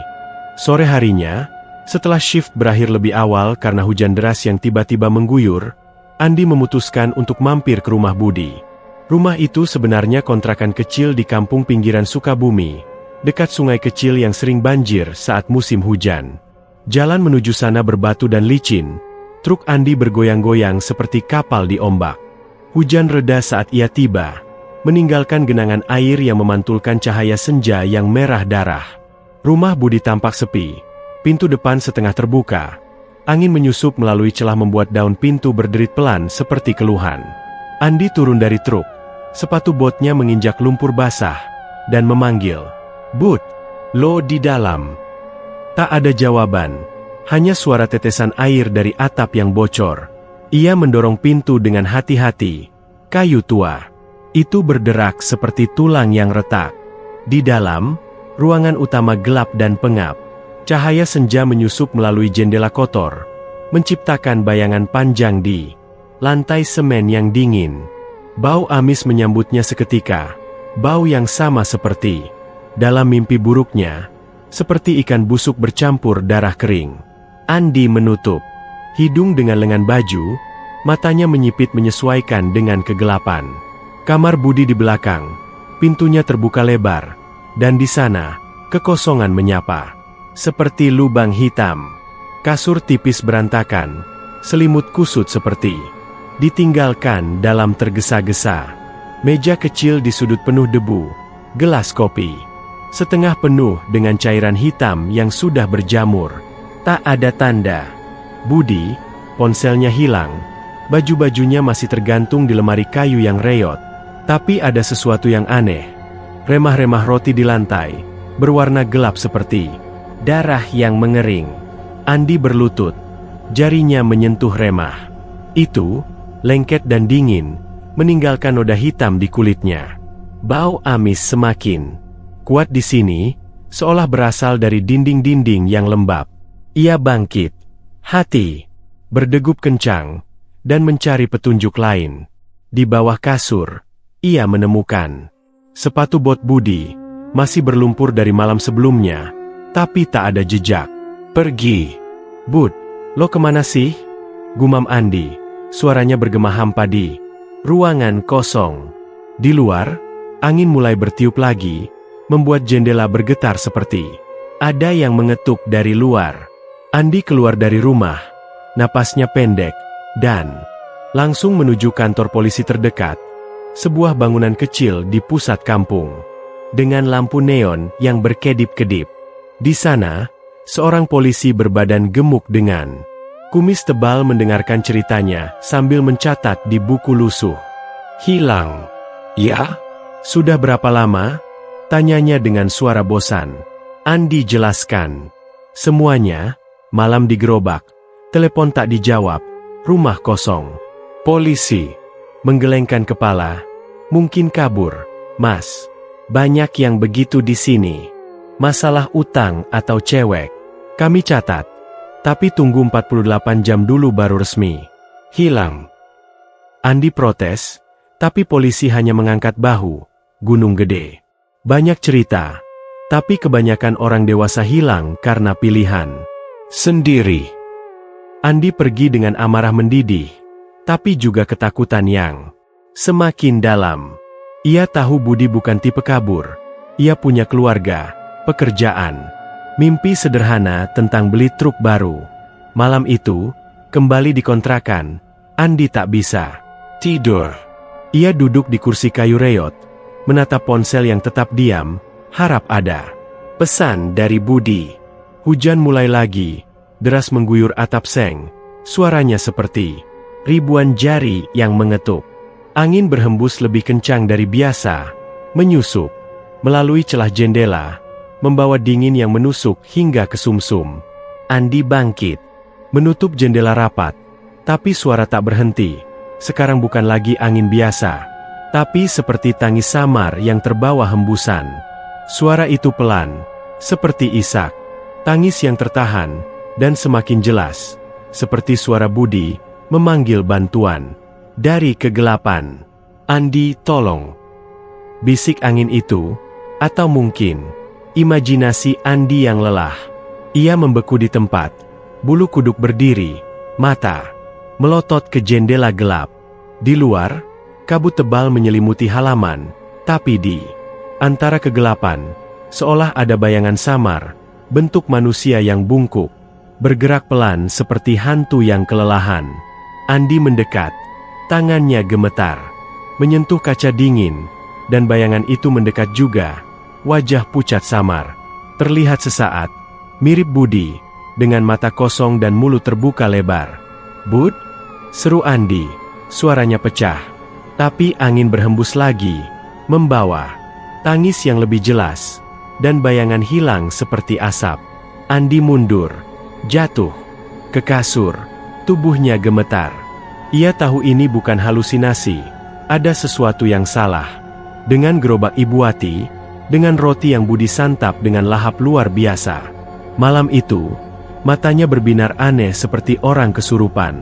Sore harinya, setelah shift berakhir lebih awal karena hujan deras yang tiba-tiba mengguyur, Andi memutuskan untuk mampir ke rumah Budi. Rumah itu sebenarnya kontrakan kecil di kampung pinggiran Sukabumi, dekat sungai kecil yang sering banjir saat musim hujan. Jalan menuju sana berbatu dan licin, truk Andi bergoyang-goyang seperti kapal di ombak. Hujan reda saat ia tiba, meninggalkan genangan air yang memantulkan cahaya senja yang merah darah. Rumah Budi tampak sepi, pintu depan setengah terbuka. Angin menyusup melalui celah membuat daun pintu berderit pelan seperti keluhan. Andi turun dari truk. Sepatu botnya menginjak lumpur basah, dan memanggil, "Bud, lo di dalam?" Tak ada jawaban, hanya suara tetesan air dari atap yang bocor. Ia mendorong pintu dengan hati-hati. Kayu tua itu berderak seperti tulang yang retak. Di dalam, ruangan utama gelap dan pengap. Cahaya senja menyusup melalui jendela kotor, menciptakan bayangan panjang di lantai semen yang dingin. Bau amis menyambutnya seketika, bau yang sama seperti dalam mimpi buruknya, seperti ikan busuk bercampur darah kering. Andi menutup hidung dengan lengan baju, matanya menyipit menyesuaikan dengan kegelapan. Kamar Budi di belakang, pintunya terbuka lebar, dan di sana, kekosongan menyapa. Seperti lubang hitam, kasur tipis berantakan, selimut kusut seperti ditinggalkan dalam tergesa-gesa. Meja kecil di sudut penuh debu, gelas kopi setengah penuh dengan cairan hitam yang sudah berjamur. Tak ada tanda Budi, ponselnya hilang, baju-bajunya masih tergantung di lemari kayu yang reot. Tapi ada sesuatu yang aneh. Remah-remah roti di lantai, berwarna gelap seperti darah yang mengering. Andi berlutut, jarinya menyentuh remah. Itu lengket dan dingin, meninggalkan noda hitam di kulitnya. Bau amis semakin kuat di sini, seolah berasal dari dinding-dinding yang lembab. Ia bangkit, hati berdegup kencang, dan mencari petunjuk lain. Di bawah kasur, ia menemukan sepatu bot Budi, masih berlumpur dari malam sebelumnya, tapi tak ada jejak. Pergi. Bud, lo kemana sih? Gumam Andi, suaranya bergema hampa di ruangan kosong. Di luar, angin mulai bertiup lagi, membuat jendela bergetar seperti ada yang mengetuk dari luar. Andi keluar dari rumah, napasnya pendek, dan langsung menuju kantor polisi terdekat, sebuah bangunan kecil di pusat kampung, dengan lampu neon yang berkedip-kedip. Di sana, seorang polisi berbadan gemuk dengan kumis tebal mendengarkan ceritanya sambil mencatat di buku lusuh. Hilang. Ya? Sudah berapa lama? Tanyanya dengan suara bosan. Andi jelaskan. Semuanya, malam digerobak, telepon tak dijawab, rumah kosong. Polisi menggelengkan kepala. Mungkin kabur, Mas. Banyak yang begitu di sini. Masalah utang atau cewek. Kami catat. Tapi tunggu 48 jam dulu baru resmi. Hilang. Andi protes, tapi polisi hanya mengangkat bahu. Gunung gede. Banyak cerita. Tapi kebanyakan orang dewasa hilang karena pilihan sendiri. Andi pergi dengan amarah mendidih, tapi juga ketakutan yang semakin dalam. Ia tahu Budi bukan tipe kabur. Ia punya keluarga, pekerjaan, mimpi sederhana tentang beli truk baru. Malam itu, kembali di kontrakan, Andi tak bisa tidur. Ia duduk di kursi kayu reot, menatap ponsel yang tetap diam, harap ada pesan dari Budi. Hujan mulai lagi, deras mengguyur atap seng, suaranya seperti ribuan jari yang mengetuk. Angin berhembus lebih kencang dari biasa, menyusup melalui celah jendela, membawa dingin yang menusuk hingga ke sumsum. Andi bangkit, menutup jendela rapat, tapi suara tak berhenti. Sekarang bukan lagi angin biasa, tapi seperti tangis samar yang terbawa hembusan. Suara itu pelan, seperti isak, tangis yang tertahan, dan semakin jelas, seperti suara Budi memanggil bantuan dari kegelapan. Andi, tolong. Bisik angin itu, atau mungkin imajinasi Andi yang lelah. Ia membeku di tempat, bulu kuduk berdiri, mata melotot ke jendela gelap. Di luar, kabut tebal menyelimuti halaman, tapi di antara kegelapan, seolah ada bayangan samar, bentuk manusia yang bungkuk, bergerak pelan seperti hantu yang kelelahan. Andi mendekat, tangannya gemetar, menyentuh kaca dingin, dan bayangan itu mendekat juga. Wajah pucat samar, terlihat sesaat, mirip Budi, dengan mata kosong dan mulut terbuka lebar. "Bud?" seru Andi, suaranya pecah. Tapi angin berhembus lagi, membawa tangis yang lebih jelas, dan bayangan hilang seperti asap. Andi mundur, jatuh ke kasur, tubuhnya gemetar. Ia tahu ini bukan halusinasi, ada sesuatu yang salah. Dengan gerobak Ibu Wati, dengan roti yang Budi santap dengan lahap luar biasa. Malam itu, matanya berbinar aneh seperti orang kesurupan.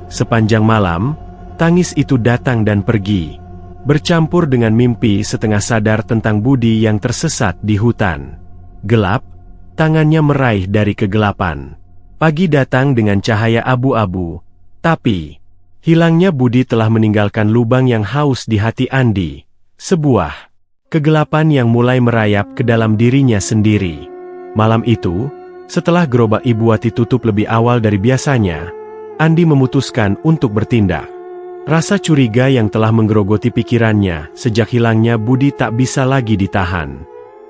Sepanjang malam, tangis itu datang dan pergi, bercampur dengan mimpi setengah sadar tentang Budi yang tersesat di hutan gelap. Tangannya meraih dari kegelapan. Pagi datang dengan cahaya abu-abu, tapi hilangnya Budi telah meninggalkan lubang yang haus di hati Andi, sebuah kegelapan yang mulai merayap ke dalam dirinya sendiri. Malam itu, setelah gerobak Ibu Wati tutup lebih awal dari biasanya, Andi memutuskan untuk bertindak. Rasa curiga yang telah menggerogoti pikirannya sejak hilangnya Budi tak bisa lagi ditahan.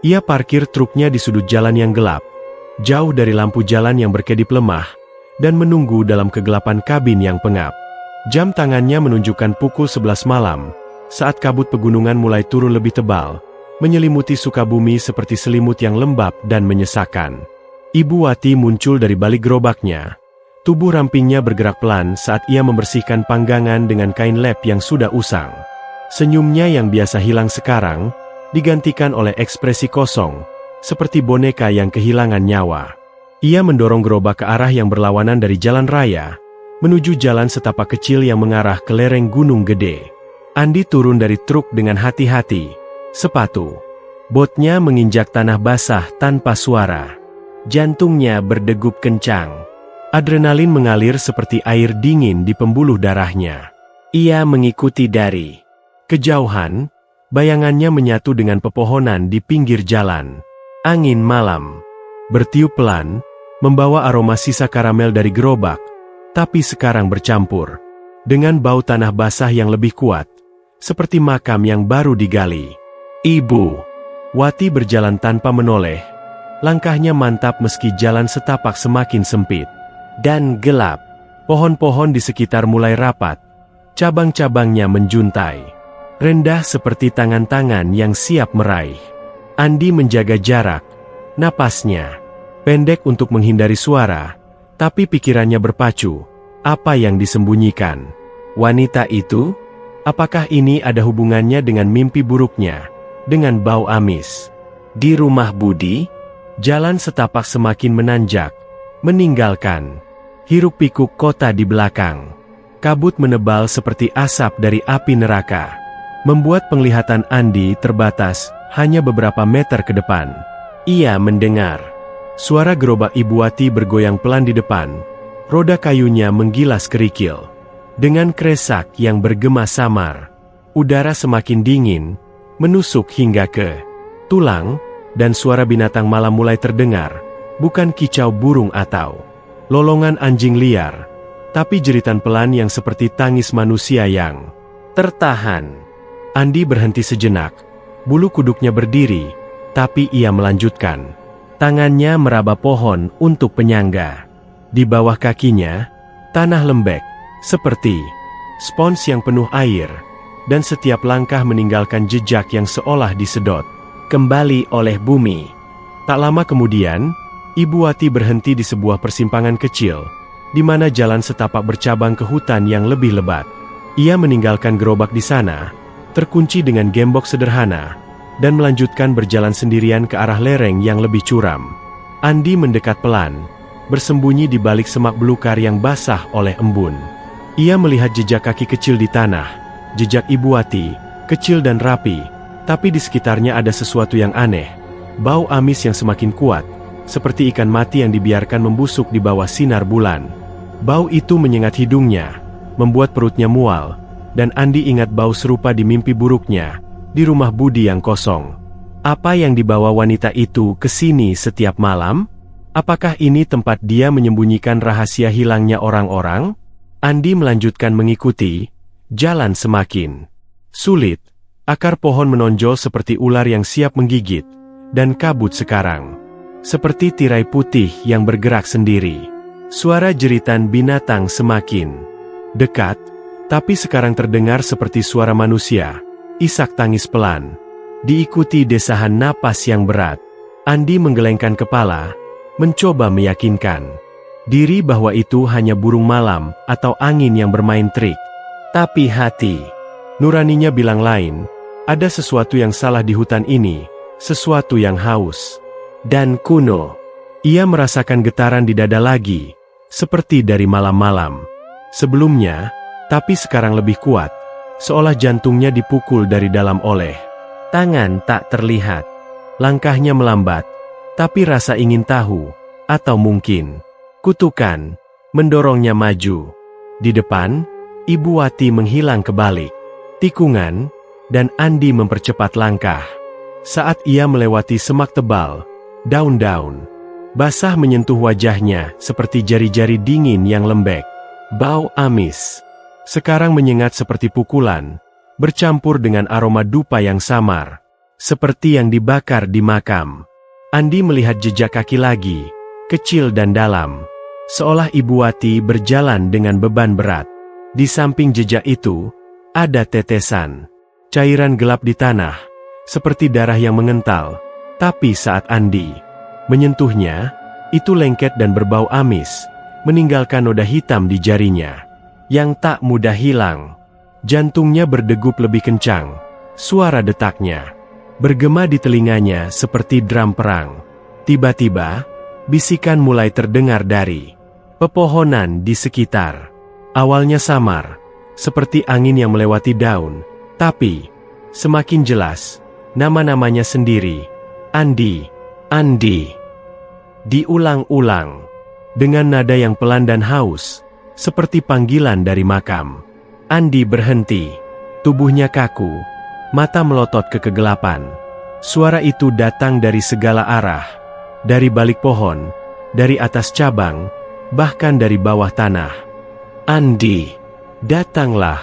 Ia parkir truknya di sudut jalan yang gelap, jauh dari lampu jalan yang berkedip lemah, dan menunggu dalam kegelapan kabin yang pengap. Jam tangannya menunjukkan pukul 11 malam, saat kabut pegunungan mulai turun lebih tebal, menyelimuti Sukabumi seperti selimut yang lembab dan menyesakkan. Ibu Wati muncul dari balik gerobaknya. Tubuh rampingnya bergerak pelan saat ia membersihkan panggangan dengan kain lap yang sudah usang. Senyumnya yang biasa hilang sekarang, digantikan oleh ekspresi kosong, seperti boneka yang kehilangan nyawa. Ia mendorong gerobak ke arah yang berlawanan dari jalan raya, menuju jalan setapak kecil yang mengarah ke lereng Gunung Gede. Andi turun dari truk dengan hati-hati. Sepatu botnya menginjak tanah basah tanpa suara. Jantungnya berdegup kencang. Adrenalin mengalir seperti air dingin di pembuluh darahnya. Ia mengikuti dari kejauhan, bayangannya menyatu dengan pepohonan di pinggir jalan. Angin malam bertiup pelan, membawa aroma sisa karamel dari gerobak, tapi sekarang bercampur dengan bau tanah basah yang lebih kuat, seperti makam yang baru digali. Ibu Wati berjalan tanpa menoleh. Langkahnya mantap meski jalan setapak semakin sempit dan gelap. Pohon-pohon di sekitar mulai rapat, cabang-cabangnya menjuntai, rendah seperti tangan-tangan yang siap meraih. Andi menjaga jarak, napasnya pendek untuk menghindari suara, tapi pikirannya berpacu. Apa yang disembunyikan wanita itu? Apakah ini ada hubungannya dengan mimpi buruknya, dengan bau amis di rumah Budi? Jalan setapak semakin menanjak, meninggalkan hiruk-pikuk kota di belakang. Kabut menebal seperti asap dari api neraka, membuat penglihatan Andi terbatas hanya beberapa meter ke depan. Ia mendengar suara gerobak Ibu Wati bergoyang pelan di depan, roda kayunya menggilas kerikil. Dengan kresak yang bergema samar, udara semakin dingin, menusuk hingga ke tulang, dan suara binatang malam mulai terdengar, bukan kicau burung atau lolongan anjing liar, tapi jeritan pelan yang seperti tangis manusia yang tertahan. Andi berhenti sejenak, bulu kuduknya berdiri, tapi ia melanjutkan. Tangannya meraba pohon untuk penyangga. Di bawah kakinya, tanah lembek, seperti spons yang penuh air, dan setiap langkah meninggalkan jejak yang seolah disedot kembali oleh bumi. Tak lama kemudian, Ibu Wati berhenti di sebuah persimpangan kecil, di mana jalan setapak bercabang ke hutan yang lebih lebat. Ia meninggalkan gerobak di sana, terkunci dengan gembok sederhana, dan melanjutkan berjalan sendirian ke arah lereng yang lebih curam. Andi mendekat pelan, bersembunyi di balik semak belukar yang basah oleh embun. Ia melihat jejak kaki kecil di tanah, jejak Ibu Wati, kecil dan rapi, tapi di sekitarnya ada sesuatu yang aneh. Bau amis yang semakin kuat, seperti ikan mati yang dibiarkan membusuk di bawah sinar bulan. Bau itu menyengat hidungnya, membuat perutnya mual, dan Andi ingat bau serupa di mimpi buruknya, di rumah Budi yang kosong. Apa yang dibawa wanita itu ke sini setiap malam? Apakah ini tempat dia menyembunyikan rahasia hilangnya orang-orang? Andi melanjutkan mengikuti. Jalan semakin sulit. Akar pohon menonjol seperti ular yang siap menggigit, dan kabut sekarang seperti tirai putih yang bergerak sendiri. Suara jeritan binatang semakin dekat, tapi sekarang terdengar seperti suara manusia. Isak tangis pelan, diikuti desahan napas yang berat. Andi menggelengkan kepala, mencoba meyakinkan diri bahwa itu hanya burung malam atau angin yang bermain trik. Tapi hati nuraninya bilang lain. Ada sesuatu yang salah di hutan ini, sesuatu yang haus dan kuno. Ia merasakan getaran di dada lagi, seperti dari malam-malam sebelumnya, tapi sekarang lebih kuat, seolah jantungnya dipukul dari dalam oleh tangan tak terlihat. Langkahnya melambat, tapi rasa ingin tahu, atau mungkin kutukan, mendorongnya maju. Di depan, Ibu Wati menghilang ke balik tikungan, dan Andi mempercepat langkah. Saat ia melewati semak tebal, daun-daun basah menyentuh wajahnya seperti jari-jari dingin yang lembek. Bau amis sekarang menyengat seperti pukulan, bercampur dengan aroma dupa yang samar, seperti yang dibakar di makam. Andi melihat jejak kaki lagi, kecil dan dalam, seolah Ibu Wati berjalan dengan beban berat. Di samping jejak itu, ada tetesan cairan gelap di tanah, seperti darah yang mengental. Tapi saat Andi menyentuhnya, itu lengket dan berbau amis, meninggalkan noda hitam di jarinya, yang tak mudah hilang. Jantungnya berdegup lebih kencang, suara detaknya bergema di telinganya seperti drum perang. Tiba-tiba, bisikan mulai terdengar dari pepohonan di sekitar. Awalnya samar, seperti angin yang melewati daun, tapi semakin jelas, nama-namanya sendiri. Andi, Andi. Diulang-ulang, dengan nada yang pelan dan haus, seperti panggilan dari makam. Andi berhenti, tubuhnya kaku, mata melotot ke kegelapan. Suara itu datang dari segala arah, dari balik pohon, dari atas cabang, bahkan dari bawah tanah. Andi, datanglah.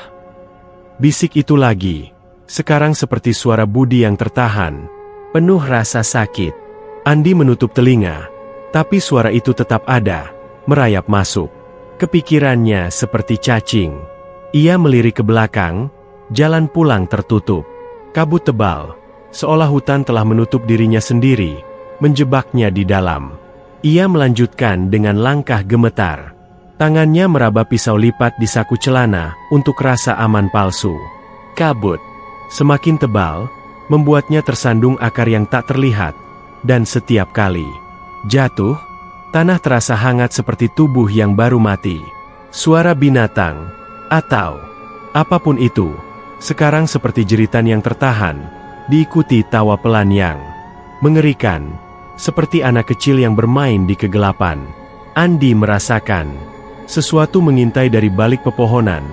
Bisik itu lagi, sekarang seperti suara Budi yang tertahan, penuh rasa sakit. Andi menutup telinga, tapi suara itu tetap ada, merayap masuk. Kepikirannya seperti cacing. Ia melirik ke belakang, jalan pulang tertutup. Kabut tebal, seolah hutan telah menutup dirinya sendiri, menjebaknya di dalam. Ia melanjutkan dengan langkah gemetar. Tangannya meraba pisau lipat di saku celana untuk rasa aman palsu. Kabut semakin tebal, membuatnya tersandung akar yang tak terlihat, dan setiap kali jatuh, tanah terasa hangat seperti tubuh yang baru mati. Suara binatang, atau apapun itu, sekarang seperti jeritan yang tertahan, diikuti tawa pelan yang mengerikan, seperti anak kecil yang bermain di kegelapan. Andi merasakan sesuatu mengintai dari balik pepohonan,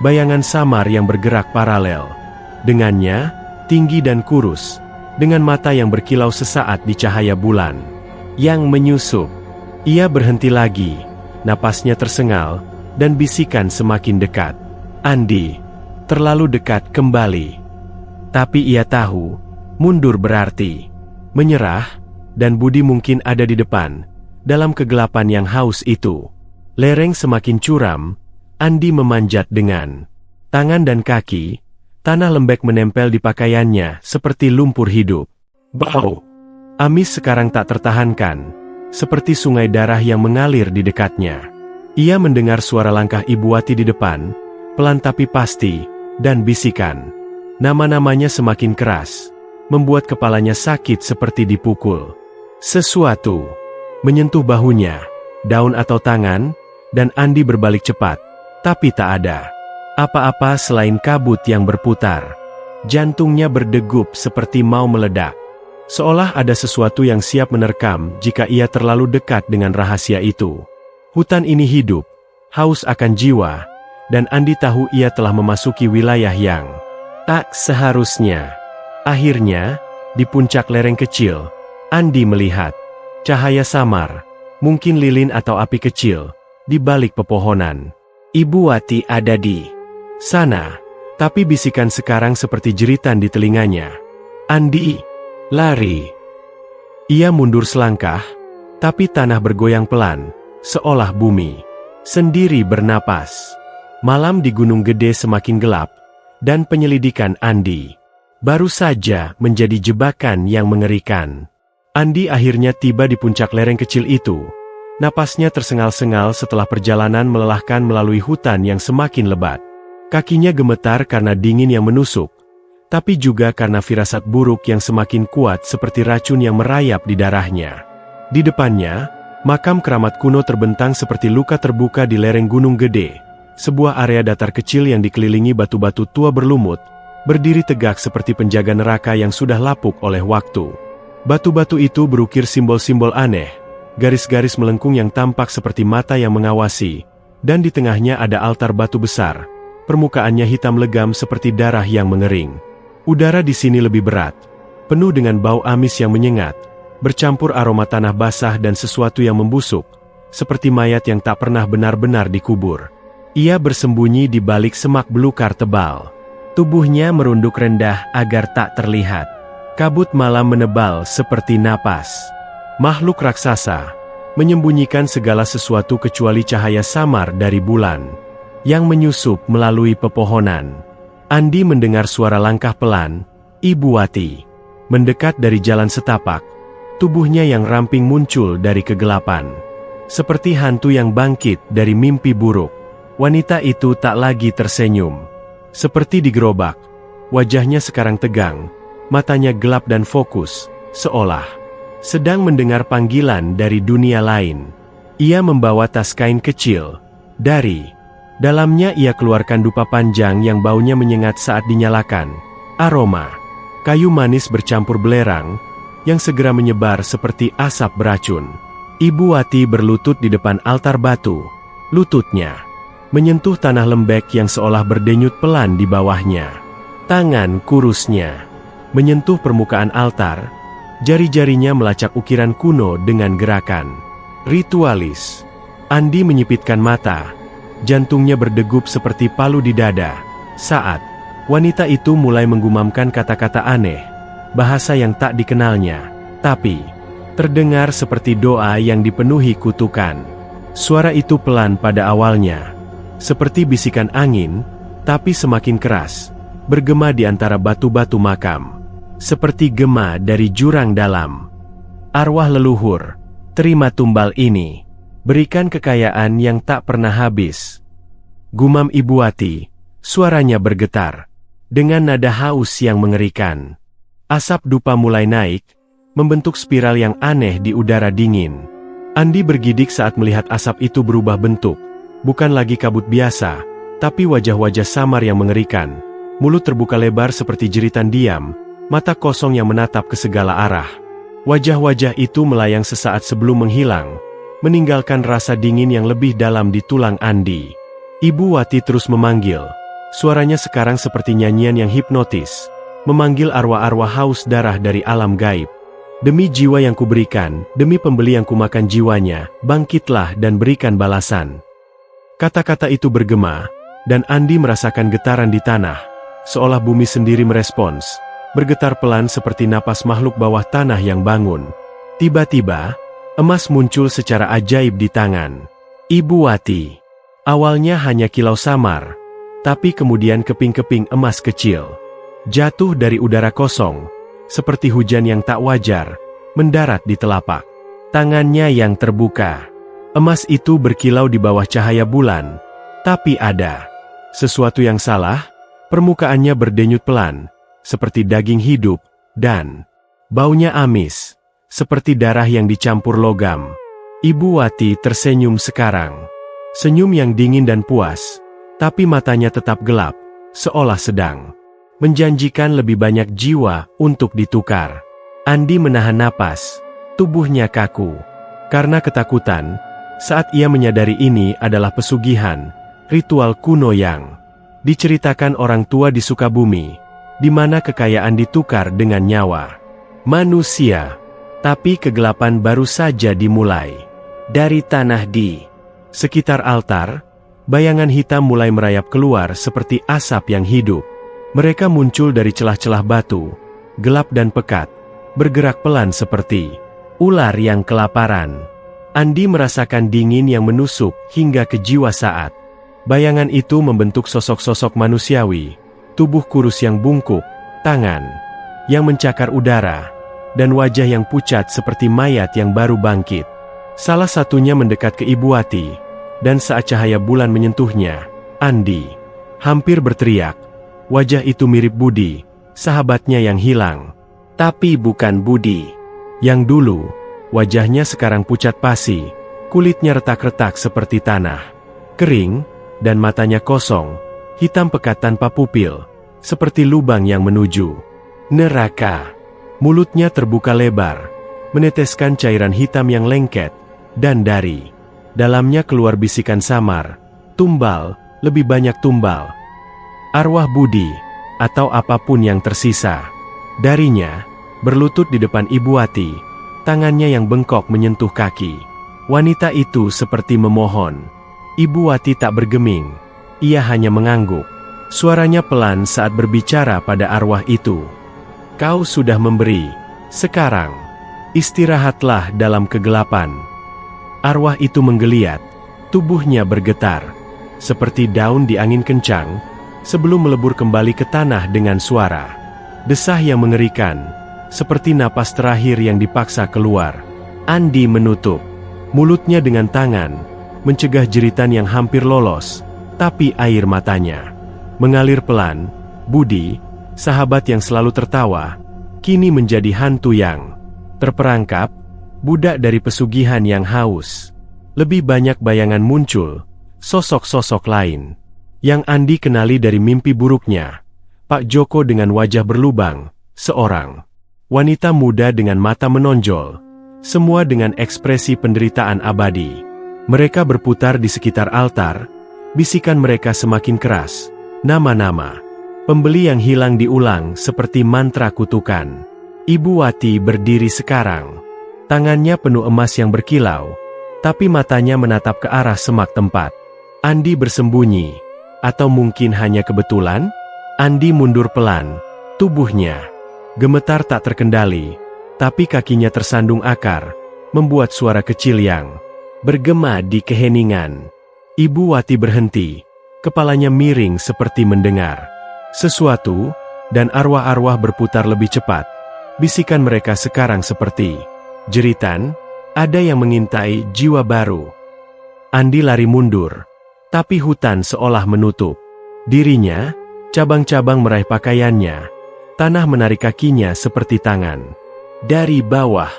bayangan samar yang bergerak paralel. Dengannya, tinggi dan kurus, dengan mata yang berkilau sesaat di cahaya bulan yang menyusup. Ia berhenti lagi, napasnya tersengal, dan bisikan semakin dekat. Andi, terlalu dekat kembali. Tapi ia tahu, mundur berarti menyerah, dan Budi mungkin ada di depan, dalam kegelapan yang haus itu. Lereng semakin curam, Andi memanjat dengan tangan dan kaki, tanah lembek menempel di pakaiannya seperti lumpur hidup. Bau! Amis sekarang tak tertahankan, seperti sungai darah yang mengalir di dekatnya. Ia mendengar suara langkah Ibu Wati di depan, pelan tapi pasti, dan bisikan. Nama-namanya semakin keras, membuat kepalanya sakit seperti dipukul. Sesuatu menyentuh bahunya, daun atau tangan, dan Andi berbalik cepat, tapi tak ada apa-apa selain kabut yang berputar. Jantungnya berdegup seperti mau meledak, seolah ada sesuatu yang siap menerkam jika ia terlalu dekat dengan rahasia itu. Hutan ini hidup, haus akan jiwa, dan Andi tahu ia telah memasuki wilayah yang tak seharusnya. Akhirnya, di puncak lereng kecil, Andi melihat cahaya samar, mungkin lilin atau api kecil, di balik pepohonan. Ibu Wati ada di sana, tapi bisikan sekarang seperti jeritan di telinganya. Andi, lari. Ia mundur selangkah, tapi tanah bergoyang pelan, seolah bumi sendiri bernapas. Malam di Gunung Gede semakin gelap, dan penyelidikan Andi baru saja menjadi jebakan yang mengerikan. Andi akhirnya tiba di puncak lereng kecil itu. Napasnya tersengal-sengal setelah perjalanan melelahkan melalui hutan yang semakin lebat. Kakinya gemetar karena dingin yang menusuk, tapi juga karena firasat buruk yang semakin kuat seperti racun yang merayap di darahnya. Di depannya, makam keramat kuno terbentang seperti luka terbuka di lereng Gunung Gede, sebuah area datar kecil yang dikelilingi batu-batu tua berlumut, berdiri tegak seperti penjaga neraka yang sudah lapuk oleh waktu. Batu-batu itu berukir simbol-simbol aneh, garis-garis melengkung yang tampak seperti mata yang mengawasi, dan di tengahnya ada altar batu besar, permukaannya hitam legam seperti darah yang mengering. Udara di sini lebih berat, penuh dengan bau amis yang menyengat, bercampur aroma tanah basah dan sesuatu yang membusuk, seperti mayat yang tak pernah benar-benar dikubur. Ia bersembunyi di balik semak belukar tebal. Tubuhnya merunduk rendah agar tak terlihat. Kabut malam menebal seperti napas makhluk raksasa, menyembunyikan segala sesuatu kecuali cahaya samar dari bulan yang menyusup melalui pepohonan. Andi mendengar suara langkah pelan, Ibu Wati mendekat dari jalan setapak, tubuhnya yang ramping muncul dari kegelapan. Seperti hantu yang bangkit dari mimpi buruk, wanita itu tak lagi tersenyum. Seperti digerobak, wajahnya sekarang tegang, matanya gelap dan fokus, seolah sedang mendengar panggilan dari dunia lain. Ia membawa tas kain kecil dari Dalamnya ia keluarkan dupa panjang yang baunya menyengat saat dinyalakan. Aroma kayu manis bercampur belerang, yang segera menyebar seperti asap beracun. Ibu Wati berlutut di depan altar batu. Lututnya menyentuh tanah lembek yang seolah berdenyut pelan di bawahnya. Tangan kurusnya menyentuh permukaan altar, jari-jarinya melacak ukiran kuno dengan gerakan ritualis. Andi menyipitkan mata, jantungnya berdegup seperti palu di dada, saat wanita itu mulai menggumamkan kata-kata aneh, bahasa yang tak dikenalnya, tapi terdengar seperti doa yang dipenuhi kutukan. Suara itu pelan pada awalnya, seperti bisikan angin, tapi semakin keras, bergema di antara batu-batu makam, seperti gema dari jurang dalam. Arwah leluhur, terima tumbal ini, berikan kekayaan yang tak pernah habis. Gumam Ibu Wati, suaranya bergetar, dengan nada haus yang mengerikan. Asap dupa mulai naik, membentuk spiral yang aneh di udara dingin. Andi bergidik saat melihat asap itu berubah bentuk, bukan lagi kabut biasa, tapi wajah-wajah samar yang mengerikan. Mulut terbuka lebar seperti jeritan diam, mata kosong yang menatap ke segala arah. Wajah-wajah itu melayang sesaat sebelum menghilang, meninggalkan rasa dingin yang lebih dalam di tulang Andi. Ibu Wati terus memanggil. Suaranya sekarang seperti nyanyian yang hipnotis, memanggil arwah-arwah haus darah dari alam gaib. Demi jiwa yang kuberikan, demi pembeli yang kumakan jiwanya, bangkitlah dan berikan balasan. Kata-kata itu bergema, dan Andi merasakan getaran di tanah, seolah bumi sendiri merespons, bergetar pelan seperti napas makhluk bawah tanah yang bangun. Tiba-tiba, emas muncul secara ajaib di tangan Ibu Wati. Awalnya hanya kilau samar, tapi kemudian keping-keping emas kecil jatuh dari udara kosong, seperti hujan yang tak wajar, mendarat di telapak tangannya yang terbuka. Emas itu berkilau di bawah cahaya bulan, tapi ada sesuatu yang salah. Permukaannya berdenyut pelan, seperti daging hidup, dan baunya amis, seperti darah yang dicampur logam. Ibu Wati tersenyum sekarang. Senyum yang dingin dan puas, tapi matanya tetap gelap, seolah sedang menjanjikan lebih banyak jiwa untuk ditukar. Andi menahan napas, tubuhnya kaku karena ketakutan, saat ia menyadari ini adalah pesugihan, ritual kuno yang diceritakan orang tua di Sukabumi, di mana kekayaan ditukar dengan nyawa manusia. Tapi kegelapan baru saja dimulai. Dari tanah di sekitar altar, bayangan hitam mulai merayap keluar seperti asap yang hidup. Mereka muncul dari celah-celah batu, gelap dan pekat, bergerak pelan seperti ular yang kelaparan. Andi merasakan dingin yang menusuk hingga ke jiwa saat bayangan itu membentuk sosok-sosok manusiawi, tubuh kurus yang bungkuk, tangan yang mencakar udara, dan wajah yang pucat seperti mayat yang baru bangkit. Salah satunya mendekat ke Ibu Wati, dan saat cahaya bulan menyentuhnya, Andi hampir berteriak. Wajah itu mirip Budi, sahabatnya yang hilang. Tapi bukan Budi yang dulu. Wajahnya sekarang pucat pasi, kulitnya retak-retak seperti tanah kering, dan matanya kosong, hitam pekat tanpa pupil, seperti lubang yang menuju neraka. Mulutnya terbuka lebar, meneteskan cairan hitam yang lengket, dan dari dalamnya keluar bisikan samar, tumbal, lebih banyak tumbal. Arwah Budi, atau apapun yang tersisa darinya, berlutut di depan Ibu Wati, tangannya yang bengkok menyentuh kaki. Wanita itu seperti memohon. Ibu Wati tak bergeming, ia hanya mengangguk. Suaranya pelan saat berbicara pada arwah itu. Kau sudah memberi, sekarang istirahatlah dalam kegelapan. Arwah itu menggeliat, tubuhnya bergetar, seperti daun di angin kencang, sebelum melebur kembali ke tanah dengan suara desah yang mengerikan, seperti napas terakhir yang dipaksa keluar. Andi menutup mulutnya dengan tangan, mencegah jeritan yang hampir lolos, tapi air matanya mengalir pelan. Budi, sahabat yang selalu tertawa, kini menjadi hantu yang terperangkap, budak dari pesugihan yang haus. Lebih banyak bayangan muncul, sosok-sosok lain. Yang Andi kenali dari mimpi buruknya. Pak Joko dengan wajah berlubang, seorang wanita muda dengan mata menonjol, semua dengan ekspresi penderitaan abadi. Mereka berputar di sekitar altar, bisikan mereka semakin keras, nama-nama. Pembeli yang hilang diulang seperti mantra kutukan. Ibu Wati berdiri sekarang. Tangannya penuh emas yang berkilau, tapi matanya menatap ke arah semak tempat. Andi bersembunyi, atau mungkin hanya kebetulan? Andi mundur pelan, tubuhnya gemetar tak terkendali, tapi kakinya tersandung akar, membuat suara kecil yang bergema di keheningan. Ibu Wati berhenti, kepalanya miring seperti mendengar sesuatu, dan arwah-arwah berputar lebih cepat. Bisikan mereka sekarang seperti jeritan, ada yang mengintai jiwa baru. Andi lari mundur, tapi hutan seolah menutup dirinya, cabang-cabang meraih pakaiannya, tanah menarik kakinya seperti tangan. Dari bawah,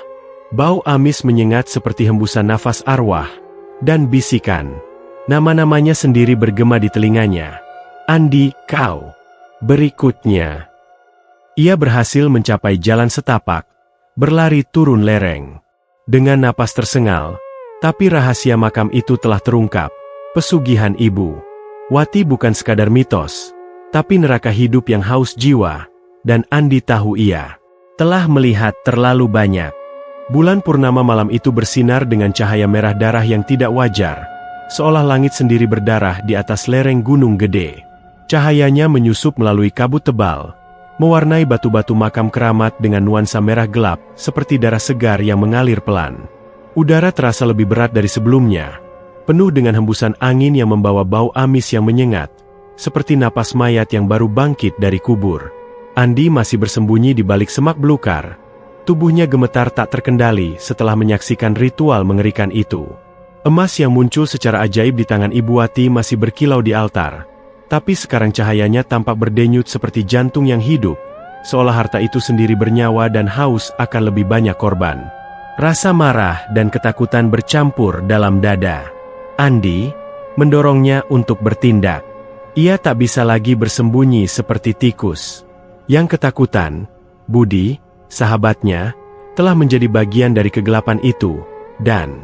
bau amis menyengat seperti hembusan nafas arwah, dan bisikan. Nama-namanya sendiri bergema di telinganya. Andi, kau. Berikutnya, ia berhasil mencapai jalan setapak, berlari turun lereng. Dengan napas tersengal, tapi rahasia makam itu telah terungkap. Pesugihan Ibu Wati bukan sekadar mitos, tapi neraka hidup yang haus jiwa, dan Andi tahu ia telah melihat terlalu banyak. Bulan purnama malam itu bersinar dengan cahaya merah darah yang tidak wajar, seolah langit sendiri berdarah di atas lereng gunung gede. Cahayanya menyusup melalui kabut tebal, mewarnai batu-batu makam keramat dengan nuansa merah gelap, seperti darah segar yang mengalir pelan. Udara terasa lebih berat dari sebelumnya, penuh dengan hembusan angin yang membawa bau amis yang menyengat, seperti napas mayat yang baru bangkit dari kubur. Andi masih bersembunyi di balik semak belukar. Tubuhnya gemetar tak terkendali setelah menyaksikan ritual mengerikan itu. Emas yang muncul secara ajaib di tangan Ibu Wati masih berkilau di altar. Tapi sekarang cahayanya tampak berdenyut seperti jantung yang hidup, seolah harta itu sendiri bernyawa dan haus akan lebih banyak korban. Rasa marah dan ketakutan bercampur dalam dada. Andi mendorongnya untuk bertindak. Ia tak bisa lagi bersembunyi seperti tikus. Yang ketakutan, Budi, sahabatnya, telah menjadi bagian dari kegelapan itu, dan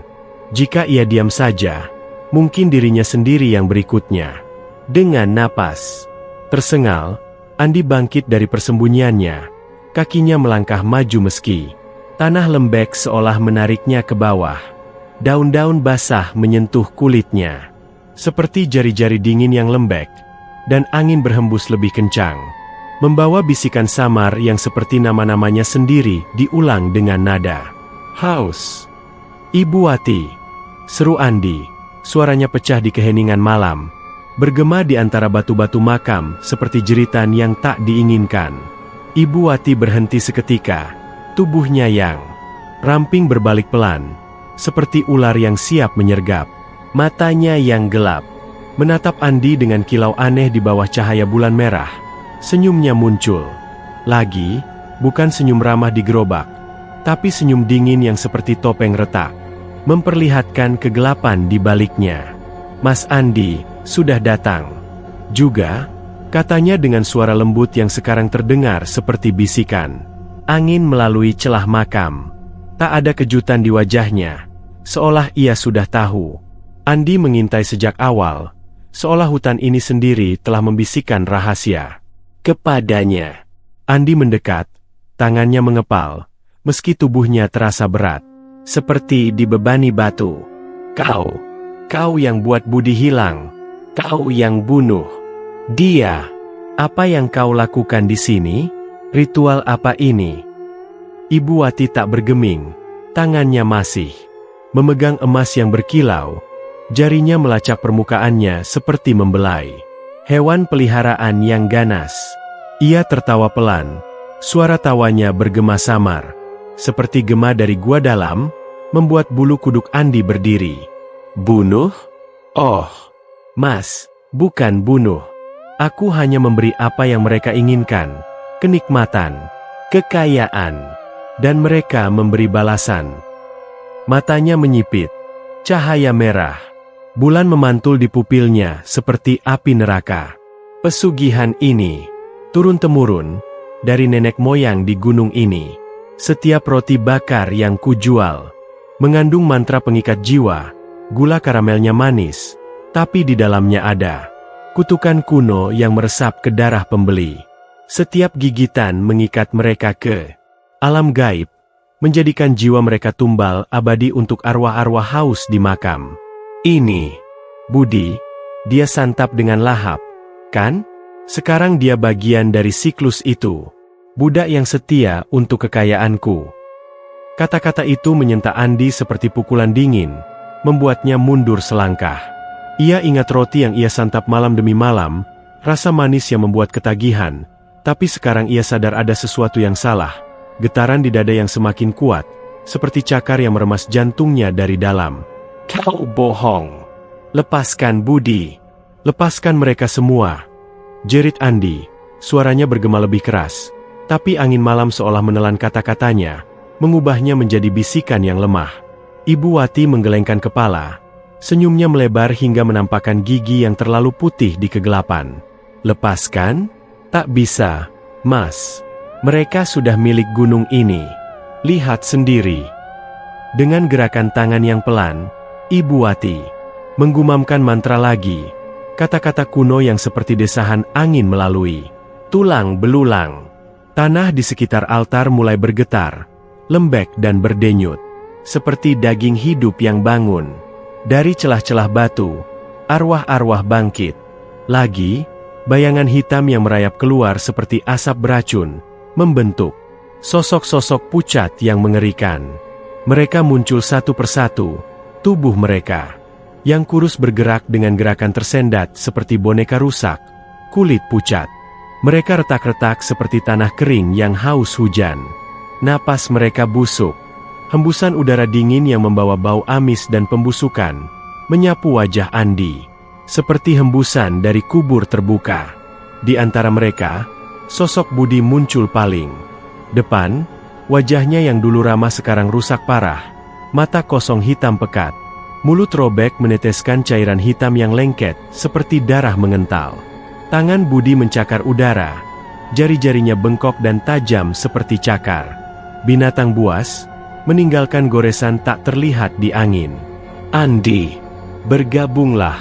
jika ia diam saja, mungkin dirinya sendiri yang berikutnya. Dengan napas tersengal, Andi bangkit dari persembunyiannya. Kakinya melangkah maju meski tanah lembek seolah menariknya ke bawah. Daun-daun basah menyentuh kulitnya, seperti jari-jari dingin yang lembek, dan angin berhembus lebih kencang, membawa bisikan samar yang seperti nama-namanya sendiri diulang dengan nada haus. Ibu Wati, seru Andi, suaranya pecah di keheningan malam. Bergema di antara batu-batu makam seperti jeritan yang tak diinginkan. Ibu Wati berhenti seketika, tubuhnya yang ramping berbalik pelan, seperti ular yang siap menyergap. Matanya yang gelap menatap Andi dengan kilau aneh di bawah cahaya bulan merah. Senyumnya muncul lagi, bukan senyum ramah di gerobak, tapi senyum dingin yang seperti topeng retak, memperlihatkan kegelapan di baliknya. Mas Andi sudah datang juga, katanya dengan suara lembut yang sekarang terdengar seperti bisikan angin melalui celah makam. Tak ada kejutan di wajahnya, seolah ia sudah tahu. Andi mengintai sejak awal, seolah hutan ini sendiri telah membisikkan rahasia kepadanya. Andi mendekat, tangannya mengepal, meski tubuhnya terasa berat, seperti dibebani batu. Kau yang buat Budi hilang. Kau yang bunuh dia. Apa yang kau lakukan di sini? Ritual apa ini? Ibu Wati tak bergeming. Tangannya masih memegang emas yang berkilau. Jarinya melacak permukaannya seperti membelai hewan peliharaan yang ganas. Ia tertawa pelan. Suara tawanya bergema samar, seperti gema dari gua dalam, membuat bulu kuduk Andi berdiri. Bunuh? Oh, Mas, bukan bunuh. Aku hanya memberi apa yang mereka inginkan, kenikmatan, kekayaan, dan mereka memberi balasan. Matanya menyipit, cahaya merah Bulan memantul di pupilnya seperti api neraka. Pesugihan ini turun-temurun dari nenek moyang di gunung ini. Setiap roti bakar yang kujual mengandung mantra pengikat jiwa. Gula karamelnya manis, tapi di dalamnya ada kutukan kuno yang meresap ke darah pembeli. Setiap gigitan mengikat mereka ke alam gaib, menjadikan jiwa mereka tumbal abadi untuk arwah-arwah haus di makam. Ini, Budi, dia santap dengan lahap, kan? Sekarang dia bagian dari siklus itu. Budak yang setia untuk kekayaanku. Kata-kata itu menyentak Andi seperti pukulan dingin, membuatnya mundur selangkah. Ia ingat roti yang ia santap malam demi malam, rasa manis yang membuat ketagihan, tapi sekarang ia sadar ada sesuatu yang salah. Getaran di dada yang semakin kuat, seperti cakar yang meremas jantungnya dari dalam. Kau bohong. Lepaskan Budi. Lepaskan mereka semua. Jerit Andi, suaranya bergema lebih keras, tapi angin malam seolah menelan kata-katanya, mengubahnya menjadi bisikan yang lemah. Ibu Wati menggelengkan kepala, senyumnya melebar hingga menampakkan gigi yang terlalu putih di kegelapan. Lepaskan? Tak bisa, Mas. Mereka sudah milik gunung ini. Lihat sendiri. Dengan gerakan tangan yang pelan, Ibu Wati menggumamkan mantra lagi. Kata-kata kuno yang seperti desahan angin melalui tulang belulang. Tanah di sekitar altar mulai bergetar, lembek dan berdenyut, seperti daging hidup yang bangun. Dari celah-celah batu, arwah-arwah bangkit. Lagi, bayangan hitam yang merayap keluar seperti asap beracun, membentuk sosok-sosok pucat yang mengerikan. Mereka muncul satu persatu, tubuh mereka yang kurus bergerak dengan gerakan tersendat seperti boneka rusak, kulit pucat. Mereka retak-retak seperti tanah kering yang haus hujan. Napas mereka busuk. Hembusan udara dingin yang membawa bau amis dan pembusukan menyapu wajah Andi, seperti hembusan dari kubur terbuka. Di antara mereka, sosok Budi muncul paling depan. Wajahnya yang dulu ramah sekarang rusak parah. Mata kosong hitam pekat. Mulut robek meneteskan cairan hitam yang lengket, seperti darah mengental. Tangan Budi mencakar udara. Jari-jarinya bengkok dan tajam seperti cakar binatang buas, meninggalkan goresan tak terlihat di angin. Andi, bergabunglah.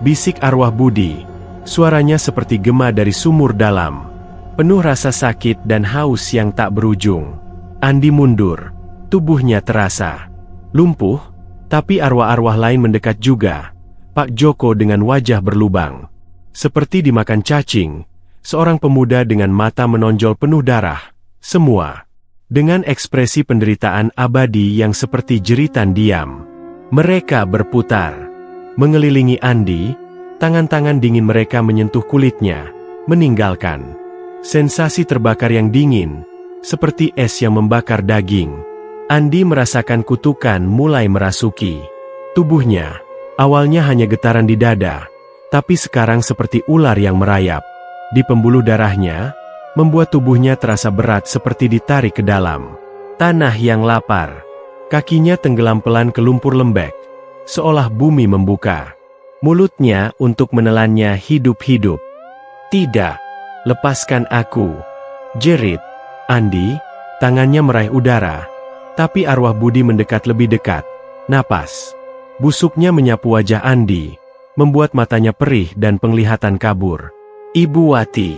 Bisik arwah Budi. Suaranya seperti gema dari sumur dalam, penuh rasa sakit dan haus yang tak berujung. Andi mundur. Tubuhnya terasa lumpuh. Tapi arwah-arwah lain mendekat juga. Pak Joko dengan wajah berlubang, seperti dimakan cacing. Seorang pemuda dengan mata menonjol penuh darah. Semua dengan ekspresi penderitaan abadi yang seperti jeritan diam. Mereka berputar, mengelilingi Andi. Tangan-tangan dingin mereka menyentuh kulitnya, meninggalkan sensasi terbakar yang dingin, seperti es yang membakar daging. Andi merasakan kutukan mulai merasuki tubuhnya. Awalnya hanya getaran di dada, tapi sekarang seperti ular yang merayap di pembuluh darahnya, membuat tubuhnya terasa berat seperti ditarik ke dalam tanah yang lapar. Kakinya tenggelam pelan ke lumpur lembek, seolah bumi membuka mulutnya untuk menelannya hidup-hidup. Tidak, lepaskan aku, jerit Andi. Tangannya meraih udara, tapi arwah Budi mendekat lebih dekat. Napas busuknya menyapu wajah Andi, membuat matanya perih dan penglihatan kabur. Ibu Wati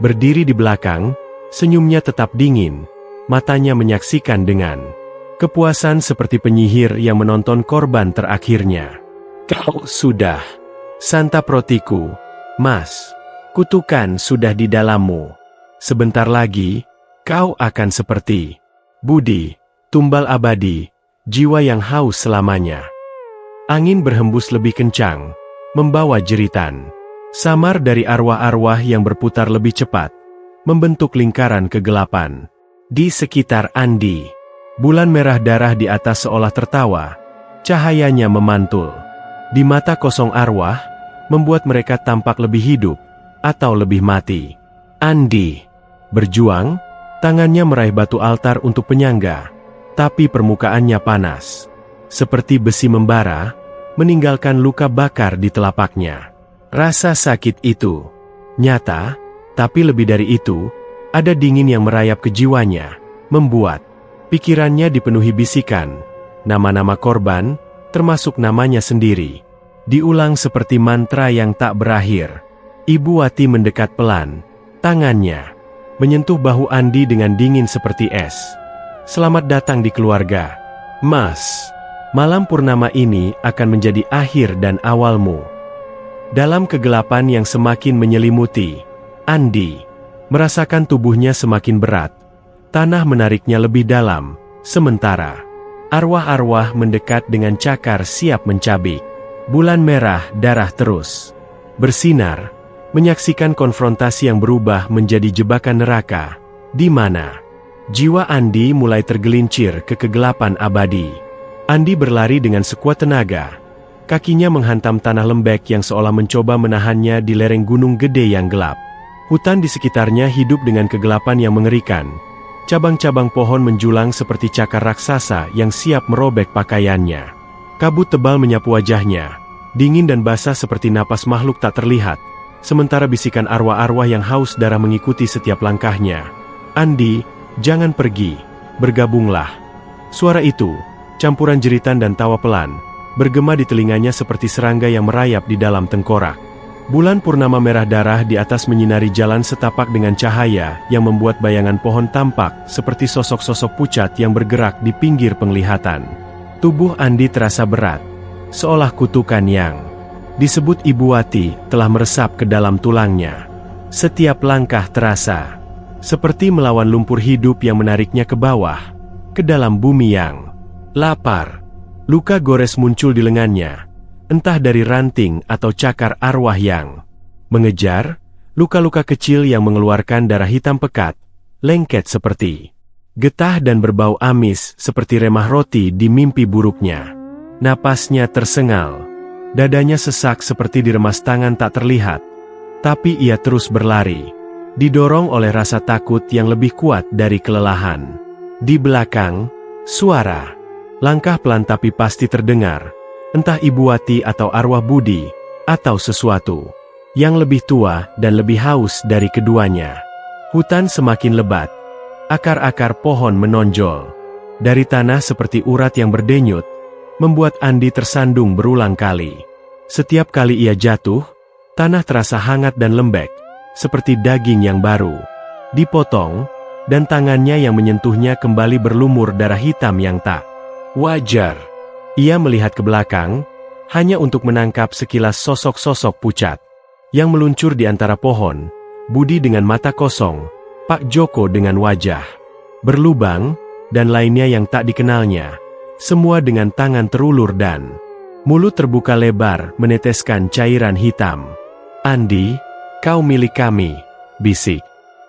berdiri di belakang, senyumnya tetap dingin, matanya menyaksikan dengan kepuasan seperti penyihir yang menonton korban terakhirnya. Kau sudah santap rotiku, Mas. Kutukan sudah di dalammu. Sebentar lagi, kau akan seperti Budi, tumbal abadi, jiwa yang haus selamanya. Angin berhembus lebih kencang, membawa jeritan samar dari arwah-arwah yang berputar lebih cepat, membentuk lingkaran kegelapan. Di sekitar Andi, bulan merah darah di atas seolah tertawa, cahayanya memantul di mata kosong arwah, membuat mereka tampak lebih hidup atau lebih mati. Andi berjuang, tangannya meraih batu altar untuk penyangga. Tapi permukaannya panas, seperti besi membara. meninggalkan luka bakar di telapaknya. Rasa sakit itu nyata, tapi lebih dari itu, ada dingin yang merayap ke jiwanya, membuat pikirannya dipenuhi bisikan. Nama-nama korban, termasuk namanya sendiri, diulang seperti mantra yang tak berakhir. Ibu Wati mendekat pelan, tangannya menyentuh bahu Andi dengan dingin seperti es. "Selamat datang di keluarga, Mas. Malam purnama ini akan menjadi akhir dan awalmu." Dalam kegelapan yang semakin menyelimuti, Andi merasakan tubuhnya semakin berat. Tanah menariknya lebih dalam, sementara arwah-arwah mendekat dengan cakar siap mencabik. Bulan merah darah terus bersinar, menyaksikan konfrontasi yang berubah menjadi jebakan neraka, di mana jiwa Andi mulai tergelincir ke kegelapan abadi. Andi berlari dengan sekuat tenaga. Kakinya menghantam tanah lembek yang seolah mencoba menahannya di lereng gunung gede yang gelap. Hutan di sekitarnya hidup dengan kegelapan yang mengerikan. Cabang-cabang pohon menjulang seperti cakar raksasa yang siap merobek pakaiannya. Kabut tebal menyapu wajahnya, dingin dan basah seperti napas makhluk tak terlihat, sementara bisikan arwah-arwah yang haus darah mengikuti setiap langkahnya. "Andi, jangan pergi, bergabunglah." Suara itu, campuran jeritan dan tawa pelan, bergema di telinganya seperti serangga yang merayap di dalam tengkorak. Bulan purnama merah darah di atas menyinari jalan setapak dengan cahaya yang membuat bayangan pohon tampak seperti sosok-sosok pucat yang bergerak di pinggir penglihatan. Tubuh Andi terasa berat, seolah kutukan yang disebut Ibu Wati telah meresap ke dalam tulangnya. Setiap langkah terasa seperti melawan lumpur hidup yang menariknya ke bawah, ke dalam bumi yang lapar. Luka gores muncul di lengannya, entah dari ranting atau cakar arwah yang mengejar, luka-luka kecil yang mengeluarkan darah hitam pekat, lengket seperti getah dan berbau amis seperti remah roti di mimpi buruknya. Napasnya tersengal, dadanya sesak seperti diremas tangan tak terlihat, tapi ia terus berlari, didorong oleh rasa takut yang lebih kuat dari kelelahan. Di belakang, suara langkah pelan tapi pasti terdengar, entah Ibu Wati atau arwah budi, atau sesuatu yang lebih tua dan lebih haus dari keduanya. Hutan semakin lebat. Akar-akar pohon menonjol dari tanah seperti urat yang berdenyut, membuat Andi tersandung berulang kali. Setiap kali ia jatuh, tanah terasa hangat dan lembek, seperti daging yang baru dipotong, dan tangannya yang menyentuhnya kembali berlumur darah hitam yang tak wajar. Ia melihat ke belakang, hanya untuk menangkap sekilas sosok-sosok pucat yang meluncur di antara pohon. Budi dengan mata kosong, Pak Joko dengan wajah berlubang, dan lainnya yang tak dikenalnya. Semua dengan tangan terulur dan mulut terbuka lebar meneteskan cairan hitam. "Andi, kau milik kami," bisik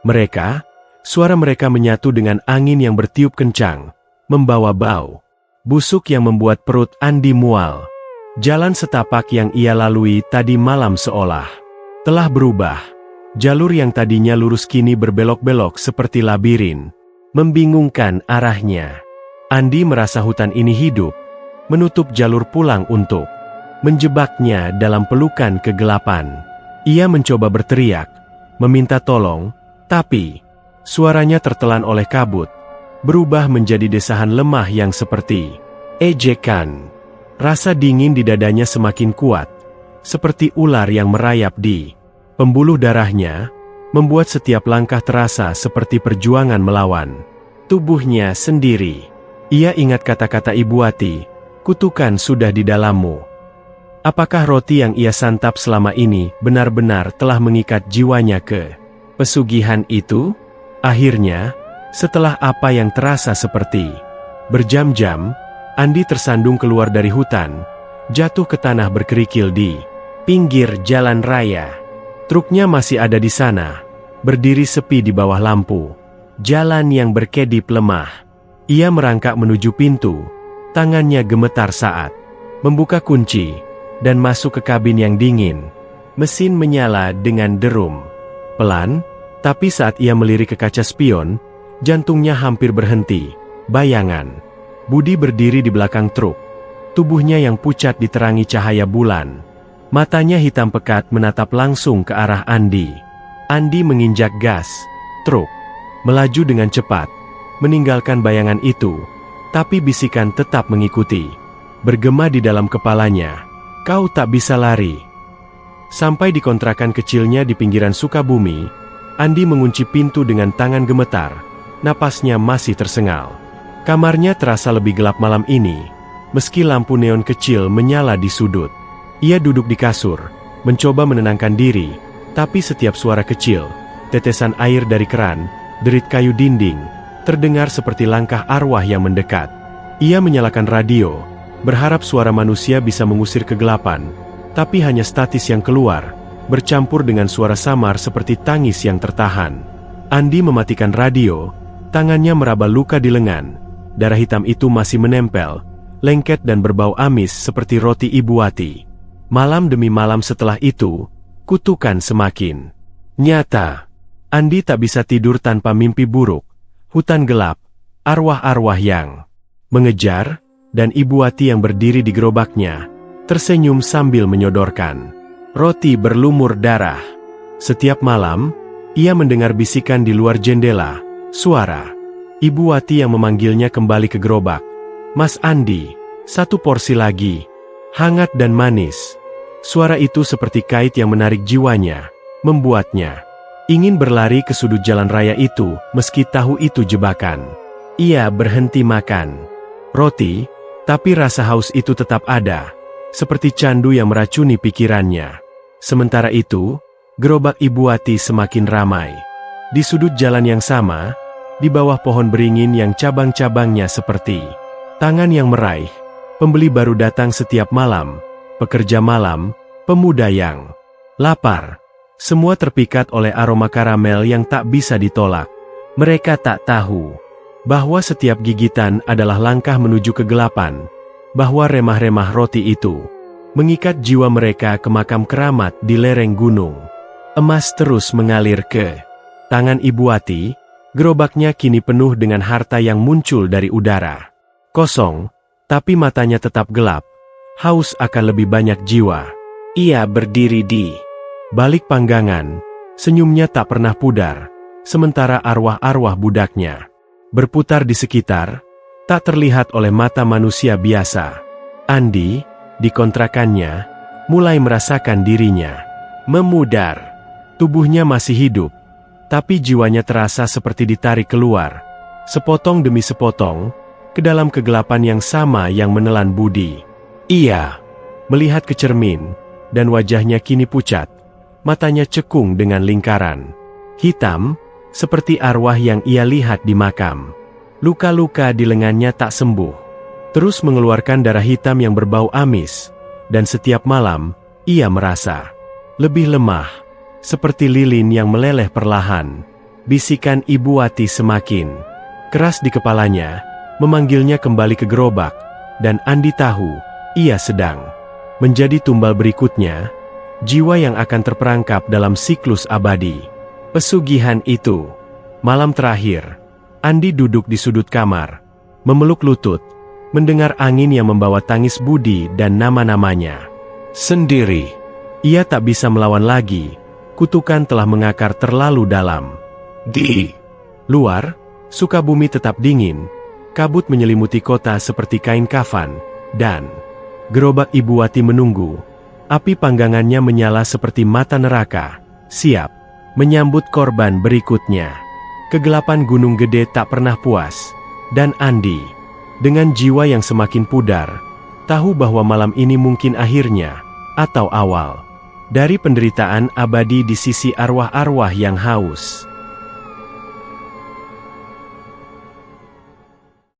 mereka. Suara mereka menyatu dengan angin yang bertiup kencang, membawa bau busuk yang membuat perut Andi mual. Jalan setapak yang ia lalui tadi malam seolah telah berubah. Jalur yang tadinya lurus kini berbelok-belok seperti labirin, membingungkan arahnya. Andi merasa hutan ini hidup, menutup jalur pulang untuk menjebaknya dalam pelukan kegelapan. Ia mencoba berteriak, meminta tolong, tapi suaranya tertelan oleh kabut, berubah menjadi desahan lemah yang seperti ejekan. Rasa dingin di dadanya semakin kuat, seperti ular yang merayap di pembuluh darahnya, membuat setiap langkah terasa seperti perjuangan melawan tubuhnya sendiri. Ia ingat kata-kata Ibu Wati, "Kutukan sudah di dalammu." Apakah roti yang ia santap selama ini benar-benar telah mengikat jiwanya ke pesugihan itu? Akhirnya, setelah apa yang terasa seperti berjam-jam, Andi tersandung keluar dari hutan, jatuh ke tanah berkerikil di pinggir jalan raya. Truknya masih ada di sana, berdiri sepi di bawah lampu. Jalan yang berkedip lemah. Ia merangkak menuju pintu, tangannya gemetar saat membuka kunci, dan masuk ke kabin yang dingin. Mesin menyala dengan derum pelan, tapi saat ia melirik ke kaca spion, jantungnya hampir berhenti. Bayangan Budi berdiri di belakang truk, tubuhnya yang pucat diterangi cahaya bulan. Matanya hitam pekat menatap langsung ke arah Andi. Andi menginjak gas, truk melaju dengan cepat, meninggalkan bayangan itu, tapi bisikan tetap mengikuti. Bergema di dalam kepalanya, "Kau tak bisa lari." Sampai di kontrakan kecilnya di pinggiran Sukabumi, Andi mengunci pintu dengan tangan gemetar, napasnya masih tersengal. Kamarnya terasa lebih gelap malam ini, meski lampu neon kecil menyala di sudut. Ia duduk di kasur, mencoba menenangkan diri, tapi setiap suara kecil, tetesan air dari keran, derit kayu dinding, terdengar seperti langkah arwah yang mendekat. Ia menyalakan radio, berharap suara manusia bisa mengusir kegelapan, tapi hanya statis yang keluar, bercampur dengan suara samar seperti tangis yang tertahan. Andi mematikan radio, tangannya meraba luka di lengan. Darah hitam itu masih menempel, lengket dan berbau amis seperti roti Ibu Wati. Malam demi malam setelah itu, kutukan semakin nyata. Andi tak bisa tidur tanpa mimpi buruk. Hutan gelap, arwah-arwah yang mengejar, dan Ibu Wati yang berdiri di gerobaknya, tersenyum sambil menyodorkan roti berlumur darah. Setiap malam, ia mendengar bisikan di luar jendela, suara Ibu Wati yang memanggilnya kembali ke gerobak. "Mas Andi, satu porsi lagi, hangat dan manis." Suara itu seperti kait yang menarik jiwanya, membuatnya ingin berlari ke sudut jalan raya itu, meski tahu itu jebakan. Ia berhenti makan roti, tapi rasa haus itu tetap ada, seperti candu yang meracuni pikirannya. Sementara itu, gerobak Ibu Wati semakin ramai. Di sudut jalan yang sama, di bawah pohon beringin yang cabang-cabangnya seperti tangan yang meraih, pembeli baru datang setiap malam, pekerja malam, pemuda yang lapar. Semua terpikat oleh aroma karamel yang tak bisa ditolak. Mereka tak tahu bahwa setiap gigitan adalah langkah menuju kegelapan, bahwa remah-remah roti itu mengikat jiwa mereka ke makam keramat di lereng gunung. Emas terus mengalir ke tangan Ibu Wati. Gerobaknya kini penuh dengan harta yang muncul dari udara. Kosong, tapi matanya tetap gelap. Haus akan lebih banyak jiwa. Ia berdiri di balik panggangan, senyumnya tak pernah pudar, sementara arwah-arwah budaknya berputar di sekitar, tak terlihat oleh mata manusia biasa. Andi, di kontrakannya, mulai merasakan dirinya memudar. Tubuhnya masih hidup, tapi jiwanya terasa seperti ditarik keluar, sepotong demi sepotong, ke dalam kegelapan yang sama yang menelan budi. Ia melihat ke cermin, dan wajahnya kini pucat, matanya cekung dengan lingkaran hitam, seperti arwah yang ia lihat di makam. Luka-luka di lengannya tak sembuh, terus mengeluarkan darah hitam yang berbau amis, dan setiap malam, ia merasa lebih lemah, seperti lilin yang meleleh perlahan. Bisikan Ibu Wati semakin keras di kepalanya, memanggilnya kembali ke gerobak, dan Andi tahu, ia sedang menjadi tumbal berikutnya, jiwa yang akan terperangkap dalam siklus abadi. Pesugihan itu. Malam terakhir, Andi duduk di sudut kamar, memeluk lutut, mendengar angin yang membawa tangis budi dan nama-namanya. Sendiri, ia tak bisa melawan lagi. Kutukan telah mengakar terlalu dalam. Di luar, Sukabumi tetap dingin, kabut menyelimuti kota seperti kain kafan, dan gerobak Ibu Wati menunggu. Api panggangannya menyala seperti mata neraka, siap menyambut korban berikutnya. Kegelapan Gunung Gede tak pernah puas, dan Andi, dengan jiwa yang semakin pudar, tahu bahwa malam ini mungkin akhirnya, atau awal dari penderitaan abadi di sisi arwah-arwah yang haus.